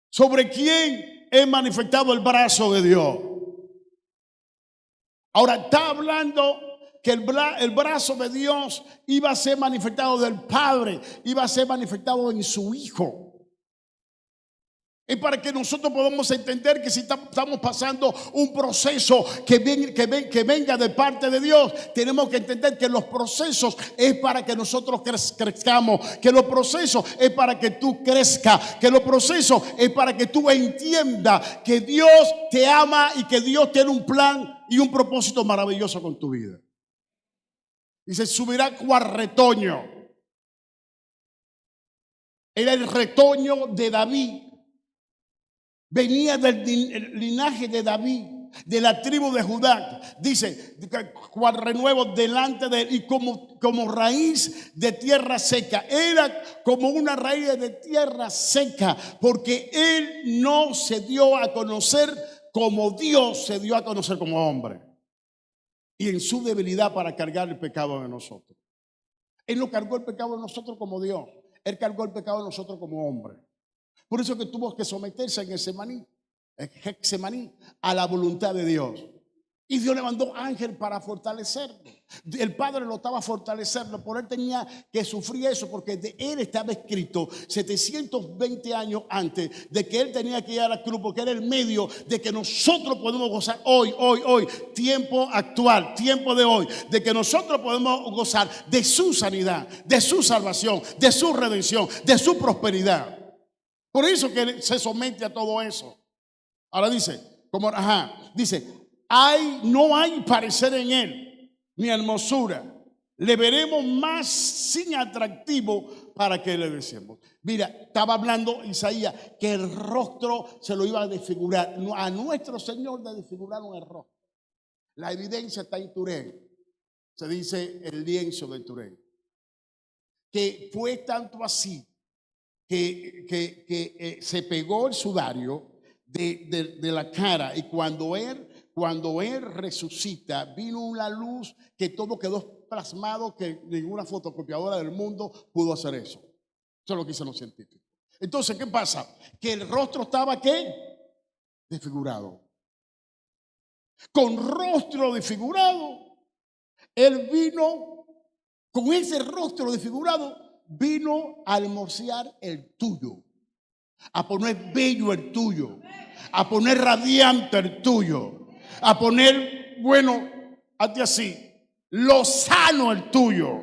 ¿Sobre quién es manifestado el brazo de Dios? Ahora está hablando que el brazo de Dios iba a ser manifestado del Padre, iba a ser manifestado en su Hijo. Es para que nosotros podamos entender que si estamos pasando un proceso que venga de parte de Dios, tenemos que entender que los procesos es para que nosotros crezcamos, que los procesos es para que tú crezcas, que los procesos es para que tú entiendas que Dios te ama y que Dios tiene un plan y un propósito maravilloso con tu vida. Dice, subirá cual retoño. Era el retoño de David. Venía del linaje de David, de la tribu de Judá. Dice, cual renuevo delante de él, y como raíz de tierra seca. Era como una raíz de tierra seca, porque él no se dio a conocer como Dios se dio a conocer como hombre. Y en su debilidad para cargar el pecado de nosotros. Él no cargó el pecado de nosotros como Dios. Él cargó el pecado de nosotros como hombre. Por eso que tuvo que someterse en Getsemaní a la voluntad de Dios. Y Dios le mandó ángel para fortalecerlo. El Padre lo estaba fortaleciendo, por él tenía que sufrir eso, porque de él estaba escrito 720 años antes de que él tenía que ir a la cruz, porque era el medio de que nosotros podemos gozar hoy, tiempo actual, tiempo de hoy, de que nosotros podemos gozar de su sanidad, de su salvación, de su redención, de su prosperidad. Por eso que él se somete a todo eso. Ahora dice, no hay parecer en él, ni hermosura. Le veremos más sin atractivo para que le deseemos. Mira, estaba hablando Isaías que el rostro se lo iba a desfigurar. A nuestro Señor le desfiguraron el rostro. La evidencia está en Turén. Se dice el lienzo de Turén. Que fue tanto así que se pegó el sudario de la cara, y cuando él resucita, vino una luz que todo quedó plasmado, que ninguna fotocopiadora del mundo pudo hacer eso. Eso es lo que dicen los científicos. Entonces, ¿qué pasa? Que el rostro estaba ¿qué? Desfigurado. Con rostro desfigurado, él vino, con ese rostro desfigurado, vino a hermosear el tuyo, a poner bello el tuyo, a poner radiante el tuyo, a poner, hazte así, lozano el tuyo,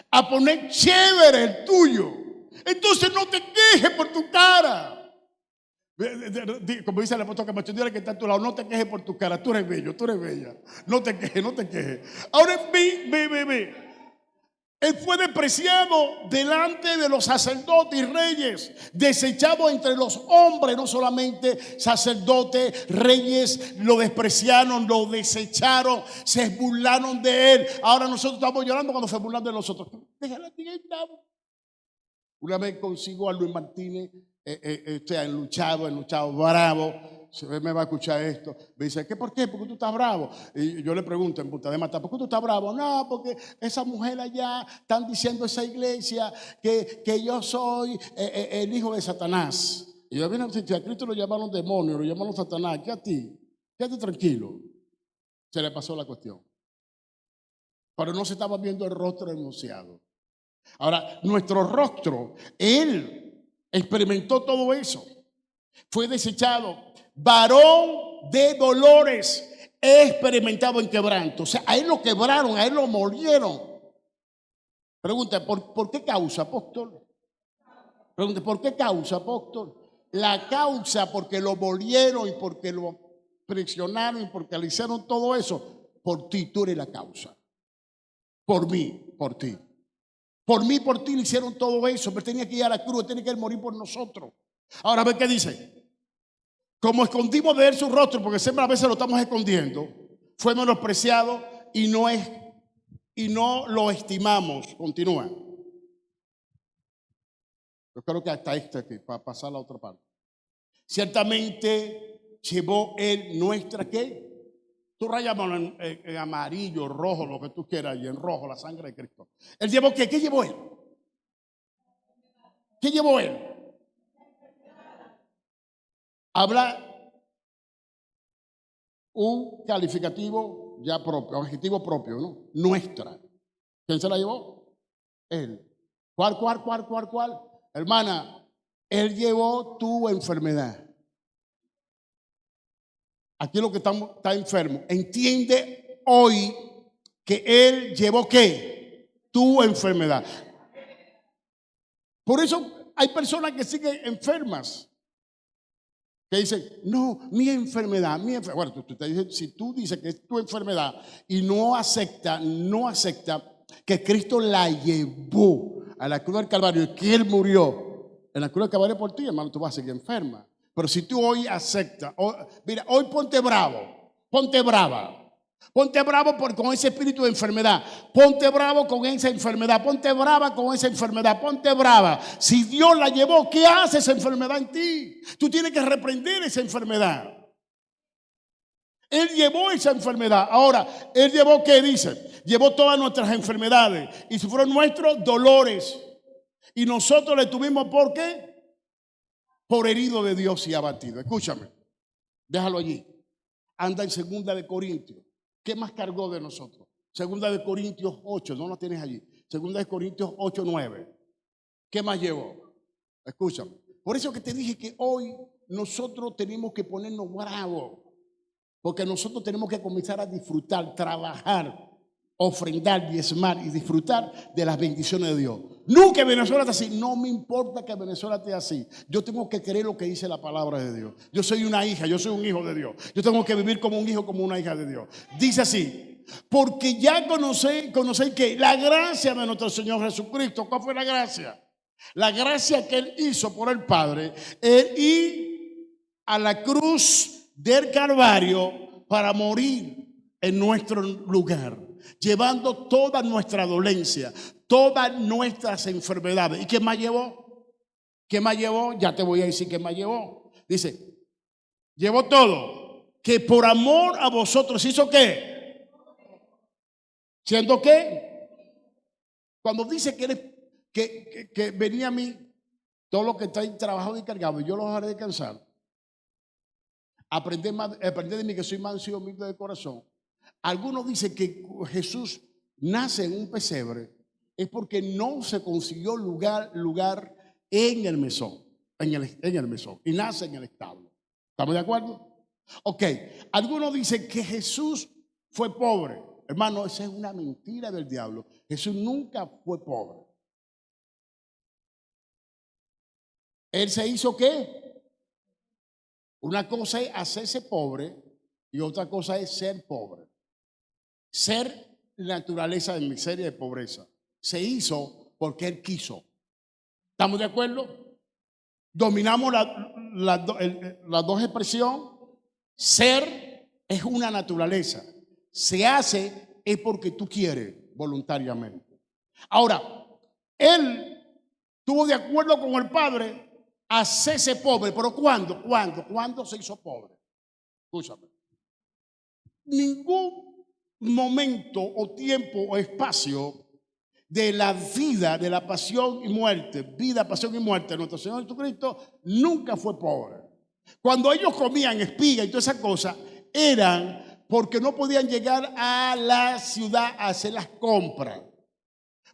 a poner chévere el tuyo. Entonces no te quejes por tu cara. Como dice el apóstol Camacho, que está a tu lado, no te quejes por tu cara, tú eres bello, tú eres bella. No te quejes. Ahora ve. Él fue despreciado delante de los sacerdotes y reyes, desechado entre los hombres, no solamente sacerdotes, reyes lo despreciaron, lo desecharon, se burlaron de él. Ahora nosotros estamos llorando cuando se burlan de nosotros. Déjala, una vez consigo a Luis Martínez, enluchado, bravo. Si él me va a escuchar esto, me dice, ¿por qué? ¿Por qué tú estás bravo? Y yo le pregunto en Punta de Mata, ¿por qué tú estás bravo? No, porque esa mujer allá están diciendo esa iglesia que yo soy el hijo de Satanás. Y yo, si a Cristo lo llamaron demonio, lo llamaron Satanás, ¿qué a ti? quédate tranquilo. Se le pasó la cuestión. Pero no se estaba viendo el rostro hermoseado. Ahora, nuestro rostro, él experimentó todo eso. Fue desechado. Varón de dolores, experimentado en quebranto. O sea, a él lo quebraron, a él lo molieron. Pregunta, ¿por qué causa, apóstol? Pregunta, ¿por qué causa, apóstol? La causa porque lo molieron y porque lo presionaron y porque le hicieron todo eso. Por ti, tú eres la causa. Por mí, por ti. Por mí, por ti le hicieron todo eso. Pero tenía que ir a la cruz, tenía que morir por nosotros. Ahora, ve qué dice. Como escondimos de él su rostro, porque siempre a veces lo estamos escondiendo, fue menospreciado y no lo estimamos. Continúa. Yo creo que hasta aquí, para pasar a la otra parte. Ciertamente llevó él nuestra, ¿qué? Tú rayámoslo en amarillo, rojo, lo que tú quieras, y en rojo, la sangre de Cristo. ¿Él llevó qué? ¿Qué llevó él? ¿Qué llevó él? Habla un calificativo ya propio, adjetivo propio, ¿no? Nuestra. ¿Quién se la llevó? Él. ¿Cuál? Hermana, él llevó tu enfermedad. Aquí lo que está enfermo. Entiende hoy que él llevó ¿qué? Tu enfermedad. Por eso hay personas que siguen enfermas. Que dicen, no, mi enfermedad. Bueno, tú te dices, si tú dices que es tu enfermedad y no acepta que Cristo la llevó a la cruz del Calvario y que Él murió en la cruz del Calvario por ti, hermano, tú vas a seguir enferma. Pero si tú hoy aceptas, mira, hoy ponte bravo, ponte brava. Ponte bravo con ese espíritu de enfermedad. Ponte bravo con esa enfermedad. Ponte brava con esa enfermedad. Ponte brava. Si Dios la llevó, ¿qué hace esa enfermedad en ti? Tú tienes que reprender esa enfermedad. Él llevó esa enfermedad. Ahora, Él llevó, ¿qué dice? Llevó todas nuestras enfermedades y fueron nuestros dolores. Y nosotros le tuvimos, ¿por qué? Por herido de Dios y abatido. Escúchame, déjalo allí. Anda en 2 de Corintios. ¿Qué más cargó de nosotros? 2 de Corintios 8, no lo tienes allí. 2 de Corintios 8, 9. ¿Qué más llevó? Escúchame. Por eso que te dije que hoy nosotros tenemos que ponernos bravos. Porque nosotros tenemos que comenzar a disfrutar, trabajar, ofrendar, diezmar y disfrutar de las bendiciones de Dios. Nunca Venezuela está así. No me importa que Venezuela esté así. Yo tengo que creer lo que dice la palabra de Dios. Yo soy una hija, yo soy un hijo de Dios. Yo tengo que vivir como un hijo, como una hija de Dios. Dice así, porque ya conocéis que la gracia de nuestro Señor Jesucristo, ¿cuál fue la gracia? La gracia que Él hizo por el Padre, Él ir a la cruz del Calvario para morir en nuestro lugar, llevando toda nuestra dolencia, todas nuestras enfermedades. ¿Y qué más llevó? ¿Qué más llevó? Ya te voy a decir qué más llevó. Dice, llevó todo, que por amor a vosotros hizo ¿qué? ¿Siendo qué? Cuando dice que venía a mí, todo lo que está ahí trabajado y cargado, y yo los haré descansar. Aprender de mí que soy manso y humilde de corazón. Algunos dicen que Jesús nace en un pesebre es porque no se consiguió lugar en el mesón, en el mesón, y nace en el establo. ¿Estamos de acuerdo? Ok, algunos dicen que Jesús fue pobre. Hermano, esa es una mentira del diablo. Jesús nunca fue pobre. Él se hizo ¿qué? Una cosa es hacerse pobre y otra cosa es ser pobre. Ser naturaleza de miseria y de pobreza. Se hizo porque Él quiso. ¿Estamos de acuerdo? Dominamos las dos expresiones. Ser es una naturaleza. Se hace es porque tú quieres voluntariamente. Ahora, Él estuvo de acuerdo con el Padre a hacerse pobre. ¿Pero cuándo? ¿Cuándo se hizo pobre? Escúchame. Ningún momento o tiempo o espacio de la vida, de la pasión y muerte, vida, pasión y muerte de nuestro Señor Jesucristo, nunca fue pobre. Cuando ellos comían espiga y toda esa cosa, eran porque no podían llegar a la ciudad a hacer las compras,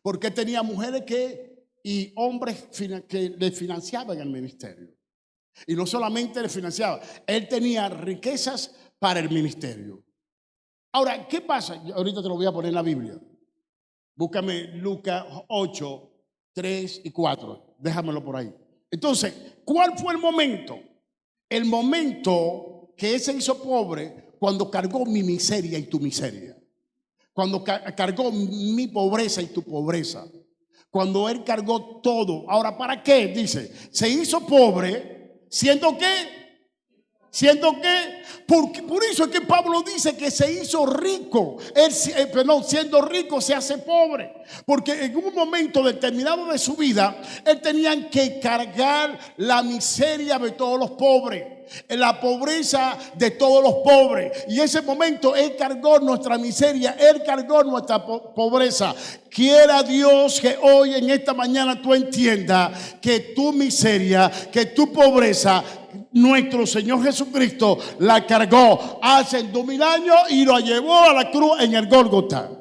porque tenía mujeres y hombres que le financiaban el ministerio. Y no solamente le financiaba, él tenía riquezas para el ministerio. Ahora, ¿qué pasa? Ahorita te lo voy a poner en la Biblia. Búscame Lucas 8, 3 y 4. Déjamelo por ahí. Entonces, ¿cuál fue el momento? El momento que él se hizo pobre cuando cargó mi miseria y tu miseria. Cuando cargó mi pobreza y tu pobreza. Cuando él cargó todo. Ahora, ¿para qué? Dice, se hizo pobre, ¿siendo qué? ¿Siendo qué? Por eso es que Pablo dice que se hizo rico. Siendo rico se hace pobre. Porque en un momento determinado de su vida, él tenía que cargar la miseria de todos los pobres, la pobreza de todos los pobres. Y en ese momento él cargó nuestra miseria, él cargó nuestra pobreza. Quiera Dios que hoy en esta mañana tú entiendas que tu miseria, que tu pobreza, nuestro Señor Jesucristo la cargó hace 2000 años y lo llevó a la cruz en el Gólgota.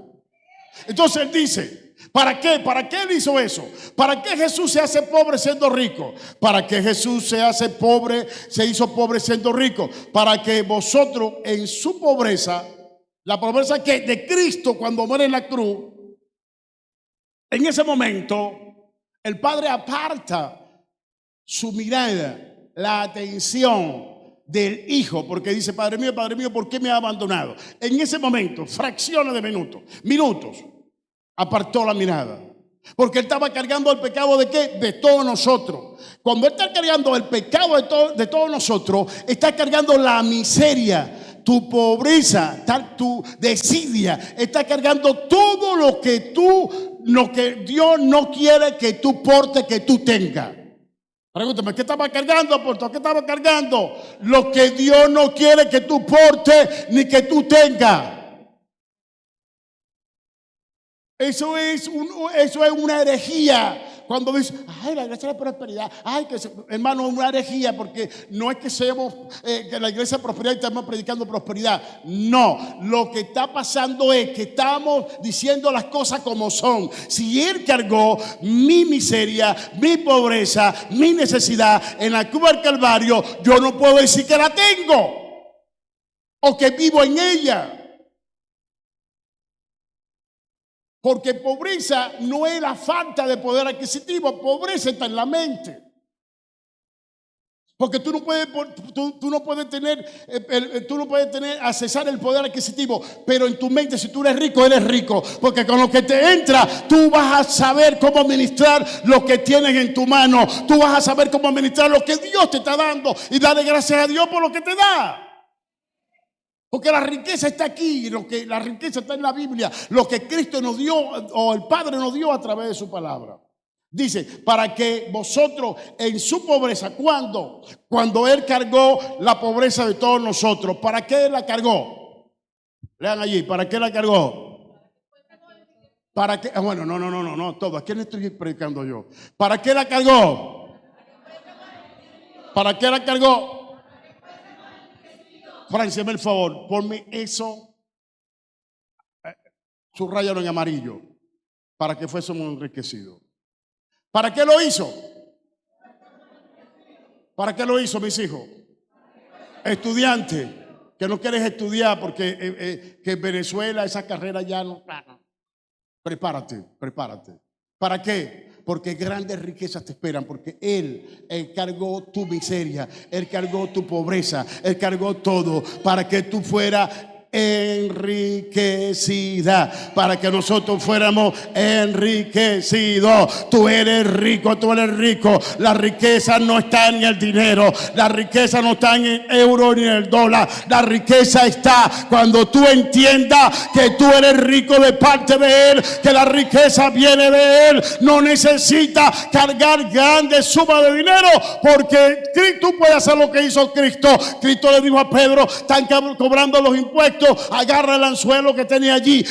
Entonces él dice, ¿para qué? ¿Para qué él hizo eso? ¿Para qué Jesús se hace pobre siendo rico? ¿Para qué Jesús se hizo pobre siendo rico? Para que vosotros en su pobreza, la pobreza que de Cristo cuando muere en la cruz, en ese momento el Padre aparta su mirada, la atención del Hijo, porque dice, Padre mío, ¿por qué me ha abandonado? En ese momento, fracciones de minutos, apartó la mirada, porque él estaba cargando el pecado ¿de qué? De todos nosotros. Cuando él está cargando el pecado de todos nosotros, está cargando la miseria, tu pobreza, tu desidia, está cargando todo lo que Dios no quiere que tú portes, que tú tengas. Pregúntame, ¿qué estaba cargando, apóstol? ¿Qué estaba cargando? Lo que Dios no quiere que tú portes ni que tú tengas. Eso es una herejía. Cuando dice, ay, la iglesia de prosperidad, ay, hermano, una herejía, porque no es que seamos que la iglesia de prosperidad y estamos predicando prosperidad. No, lo que está pasando es que estamos diciendo las cosas como son. Si él cargó mi miseria, mi pobreza, mi necesidad en la cruz del Calvario, yo no puedo decir que la tengo o que vivo en ella. Porque pobreza no es la falta de poder adquisitivo, pobreza está en la mente. Porque tú no puedes tener, accesar el poder adquisitivo, pero en tu mente, si tú eres rico, porque con lo que te entra, tú vas a saber cómo administrar lo que tienes en tu mano, tú vas a saber cómo administrar lo que Dios te está dando y darle gracias a Dios por lo que te da. Porque la riqueza está aquí, la riqueza está en la Biblia, lo que Cristo nos dio o el Padre nos dio a través de su palabra. Dice, para que vosotros en su pobreza, ¿cuándo? Cuando Él cargó la pobreza de todos nosotros. ¿Para qué Él la cargó? Lean allí, ¿para qué la cargó? ¿Para qué? Bueno, no, todo. ¿A quién le estoy predicando yo? ¿Para qué la cargó? ¿Para qué la cargó? Francia, hazme el favor, ponme eso, subrayalo en amarillo, para que fuésemos enriquecidos. ¿Para qué lo hizo? ¿Para qué lo hizo, mis hijos? Estudiante, que no quieres estudiar porque que en Venezuela esa carrera ya no. Prepárate. ¿Para qué? Porque grandes riquezas te esperan, porque Él cargó tu miseria, Él cargó tu pobreza, Él cargó todo para que tú fueras enriquecida, para que nosotros fuéramos enriquecidos. Tú eres rico. La riqueza no está en el dinero, la riqueza no está en el euro ni en el dólar. La riqueza está cuando tú entiendas que tú eres rico de parte de Él, que la riqueza viene de Él. No necesitas cargar grandes sumas de dinero, porque tú puedes hacer lo que hizo Cristo. Cristo le dijo a Pedro, están cobrando los impuestos, momento agarra el anzuelo que tenía allí,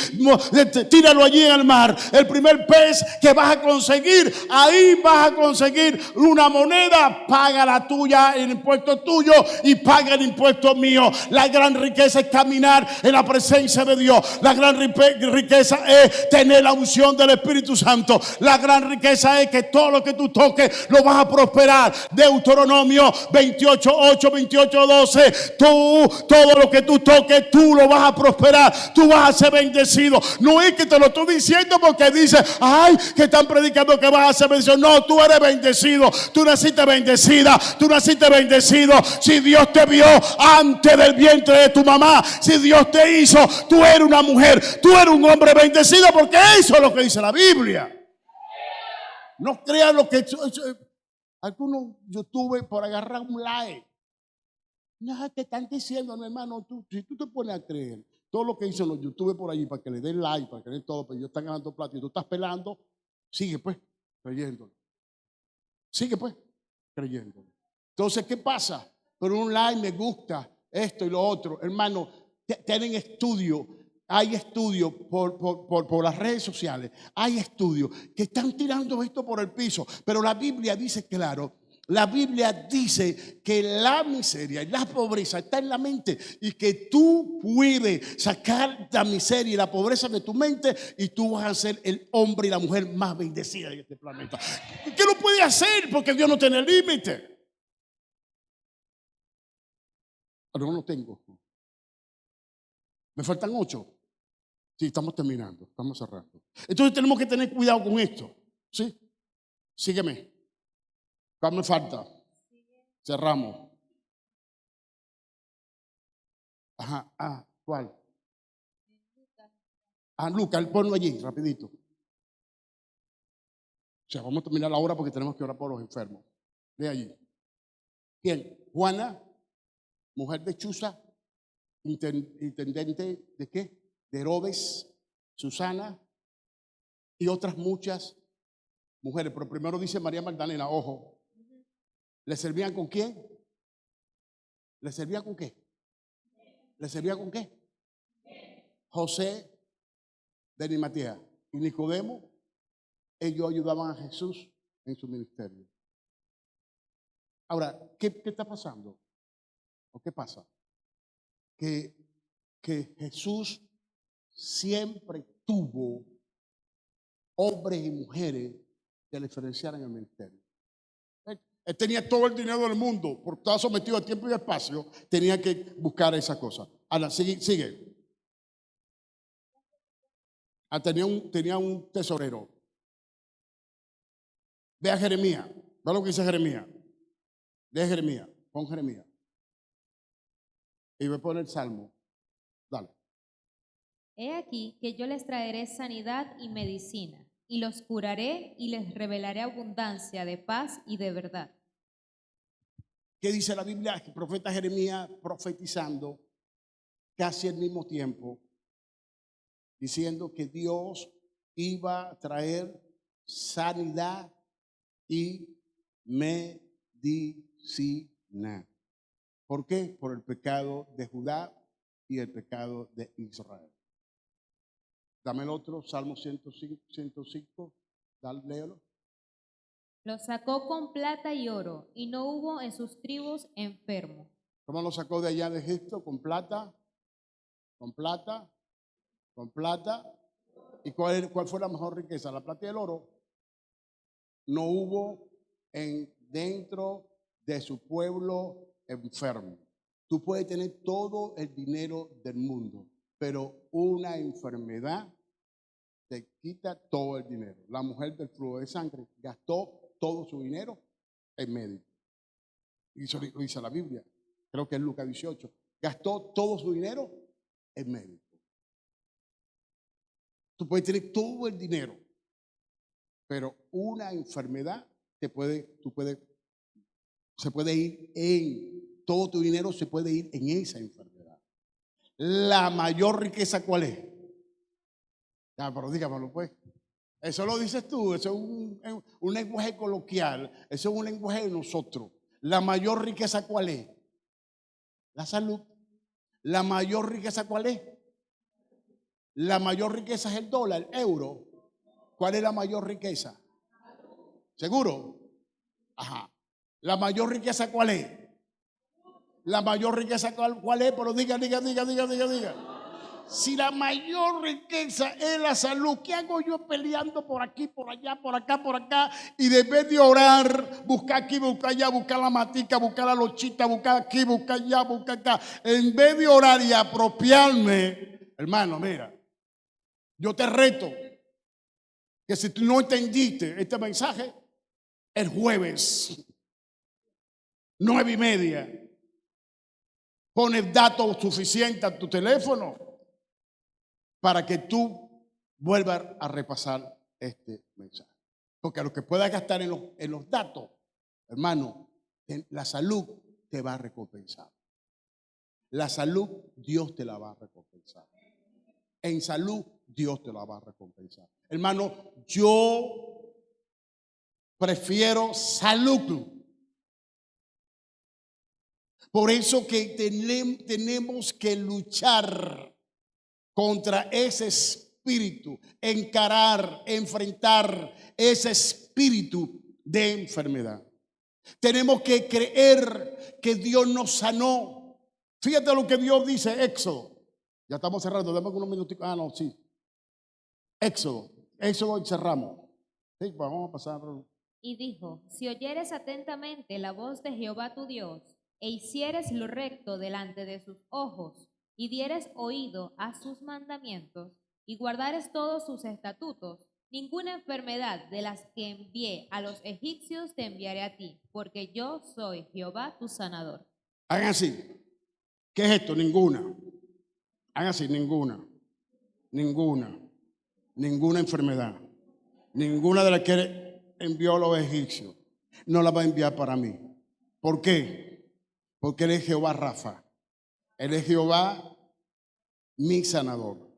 tíralo allí en el mar. El primer pez que vas a conseguir, ahí vas a conseguir una moneda, paga la tuya, el impuesto tuyo y paga el impuesto mío. La gran riqueza es caminar en la presencia de Dios. La gran riqueza es tener la unción del Espíritu Santo. La gran riqueza es que todo lo que tú toques lo vas a prosperar. Deuteronomio 28:8, 28:12. Todo lo que tú toques, tú lo vas a prosperar. Tú vas a ser bendecido. No es que te lo estoy diciendo porque dice, ay, que están predicando que vas a ser bendecido. No, tú eres bendecido. Tú naciste bendecida. Tú naciste bendecido. Si Dios te vio antes del vientre de tu mamá, si Dios te hizo, tú eres una mujer, tú eres un hombre bendecido, porque eso es lo que dice la Biblia. No crean lo que algunos youtubers por agarrar un like. No, te están diciendo, no, hermano, si tú te pones a creer todo lo que dicen los youtubers por allí para que le den like, para que le den todo, pero ellos están ganando plata y tú estás pelando, sigue pues creyéndolo. Sigue pues creyéndolo. Entonces, ¿qué pasa? Por un like, me gusta esto y lo otro. Hermano, tienen estudio. Hay estudios por las redes sociales. Hay estudios que están tirando esto por el piso. Pero la Biblia dice claro. La Biblia dice que la miseria y la pobreza está en la mente y que tú puedes sacar la miseria y la pobreza de tu mente y tú vas a ser el hombre y la mujer más bendecida de este planeta. ¿Qué lo puede hacer? Porque Dios no tiene límite. Pero no lo tengo. Me faltan 8. Sí, estamos terminando, estamos cerrando. Entonces tenemos que tener cuidado con esto. ¿Sí? Sígueme. ¿Cuál me falta? Cerramos. Ajá, ¿cuál? Lucas, ponlo allí, rapidito. O sea, vamos a terminar la hora porque tenemos que orar por los enfermos. Ve allí. ¿Quién? Juana, mujer de Chuza, intendente de qué? De Herodes, Susana y otras muchas mujeres. Pero primero dice María Magdalena, ojo. ¿Le servían con quién? ¿Le servían con qué? ¿Le servían con qué? José de Arimatea y Nicodemo. Ellos ayudaban a Jesús en su ministerio. Ahora, ¿qué está pasando? ¿O qué pasa? Que Jesús siempre tuvo hombres y mujeres que le diferenciaran el ministerio. Él tenía todo el dinero del mundo, porque estaba sometido a tiempo y espacio, tenía que buscar esa cosa. Ahora, sigue. Tenía un tesorero. Ve a Jeremías. Ve lo que dice Jeremías. Lee Jeremías. Pon Jeremías. Y voy a poner el Salmo. Dale. He aquí que yo les traeré sanidad y medicina, y los curaré y les revelaré abundancia de paz y de verdad. ¿Qué dice la Biblia? El profeta Jeremías profetizando casi al mismo tiempo, diciendo que Dios iba a traer sanidad y medicina. ¿Por qué? Por el pecado de Judá y el pecado de Israel. Dame el otro, Salmo 105, léelo. Lo sacó con plata y oro, y no hubo en sus tribus enfermo. ¿Cómo lo sacó de allá de Egipto? Con plata, con plata, con plata. ¿Y cuál fue la mejor riqueza? La plata y el oro. No hubo dentro de su pueblo enfermo. Tú puedes tener todo el dinero del mundo, pero una enfermedad te quita todo el dinero. La mujer del flujo de sangre gastó todo su dinero en médico. Y eso lo dice la Biblia. Creo que es Lucas 18. Gastó todo su dinero en médico. Tú puedes tener todo el dinero, pero una enfermedad se puede ir todo tu dinero se puede ir en esa enfermedad. La mayor riqueza, ¿cuál es? Ya, pero dígamelo pues. Eso lo dices tú, eso es un lenguaje coloquial, eso es un lenguaje de nosotros. La mayor riqueza, ¿cuál es? La salud. ¿La mayor riqueza cuál es? La mayor riqueza es el dólar, el euro. ¿Cuál es la mayor riqueza? ¿Seguro? Ajá. ¿La mayor riqueza cuál es? La mayor riqueza cuál es? Pero diga. Si la mayor riqueza es la salud, ¿qué hago yo peleando por aquí, por allá, por acá? Y de vez de orar, buscar aquí, buscar allá, buscar la matica, buscar la lochita, buscar aquí, buscar allá, buscar acá. En vez de orar y apropiarme, hermano, mira, yo te reto que si tú no entendiste este mensaje, el jueves, 9:30, pones datos suficientes a tu teléfono para que tú vuelvas a repasar este mensaje. Porque a lo que puedas gastar en los datos, hermano, la salud te va a recompensar. La salud, Dios te la va a recompensar. En salud, Dios te la va a recompensar. Hermano, yo prefiero salud. Por eso que tenemos que luchar contra ese espíritu, enfrentar ese espíritu de enfermedad. Tenemos que creer que Dios nos sanó. Fíjate lo que Dios dice, Éxodo. Ya estamos cerrando, dame unos minutitos. No, sí. Éxodo y cerramos. Sí, pues vamos a pasar. Y dijo: si oyeres atentamente la voz de Jehová tu Dios, e hicieres lo recto delante de sus ojos, y dieres oído a sus mandamientos, y guardares todos sus estatutos, ninguna enfermedad de las que envié a los egipcios te enviaré a ti, porque yo soy Jehová tu sanador. Hagan así. ¿Qué es esto? Ninguna. Hagan así, ninguna enfermedad. Ninguna de las que envió a los egipcios no la va a enviar para mí. ¿Por qué? Porque Él es Jehová Rafa. Él es Jehová mi sanador.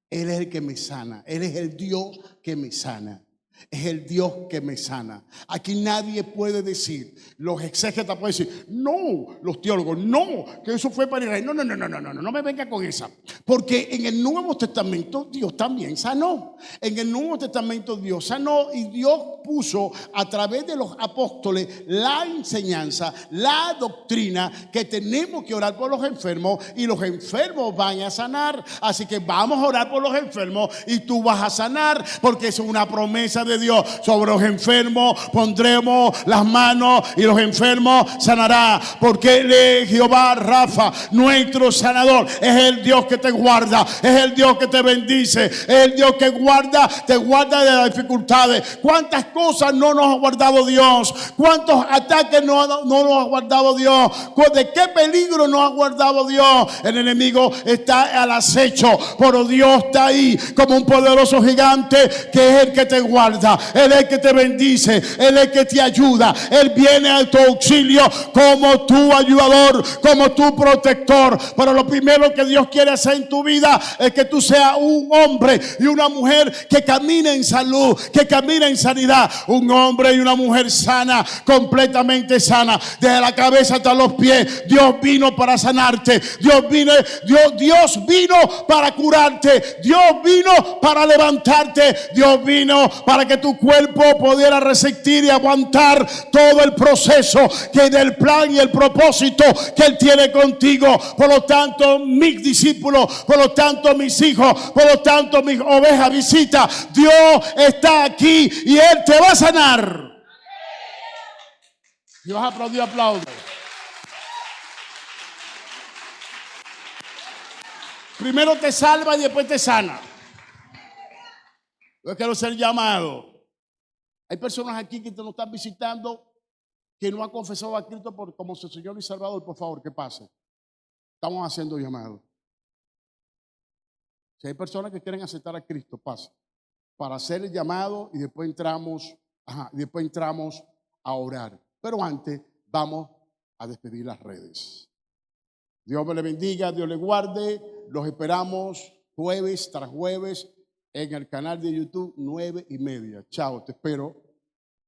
Él es el que me sana. Él es el Dios que me sana. Es el Dios que me sana. Aquí nadie puede decir, los exégetas pueden decir, no, los teólogos, no, que eso fue para Israel. No me venga con esa. Porque en el Nuevo Testamento Dios también sanó. En el Nuevo Testamento Dios sanó y Dios puso a través de los apóstoles la enseñanza, la doctrina que tenemos que orar por los enfermos y los enfermos van a sanar. Así que vamos a orar por los enfermos y tú vas a sanar, porque es una promesa de Dios. Sobre los enfermos pondremos las manos y los enfermos sanará, porque Él es Jehová Rafa, nuestro sanador. Es el Dios que te guarda, es el Dios que te bendice, es el Dios que te guarda de las dificultades. ¿Cuántas cosas no nos ha guardado Dios? ¿Cuántos ataques no nos ha guardado Dios? ¿De qué peligro nos ha guardado Dios? El enemigo está al acecho, pero Dios está ahí como un poderoso gigante que es el que te guarda. Él es el que te bendice, Él es el que te ayuda. Él viene a tu auxilio como tu ayudador, como tu protector. Pero lo primero que Dios quiere hacer en tu vida es que tú seas un hombre y una mujer que camine en salud, que camine en sanidad. Un hombre y una mujer sana, completamente sana, desde la cabeza hasta los pies. Dios vino para sanarte. Dios vino para curarte. Dios vino para levantarte. Dios vino para que tu cuerpo pudiera resistir y aguantar todo el proceso que del plan y el propósito que Él tiene contigo. Por lo tanto, mis discípulos, por lo tanto, mis hijos, por lo tanto, mis ovejas, visita. Dios está aquí y Él te va a sanar. Dios aplaudió, aplaude. Primero te salva y después te sana. Yo quiero ser llamado. Hay personas aquí que te nos están visitando que no han confesado a Cristo como su Señor y Salvador. Por favor, que pase. Estamos haciendo llamados. Si hay personas que quieren aceptar a Cristo, pase. Para hacer el llamado y después entramos a orar. Pero antes vamos a despedir las redes. Dios me le bendiga, Dios le guarde. Los esperamos jueves tras jueves en el canal de YouTube 9:30. Chao, te espero.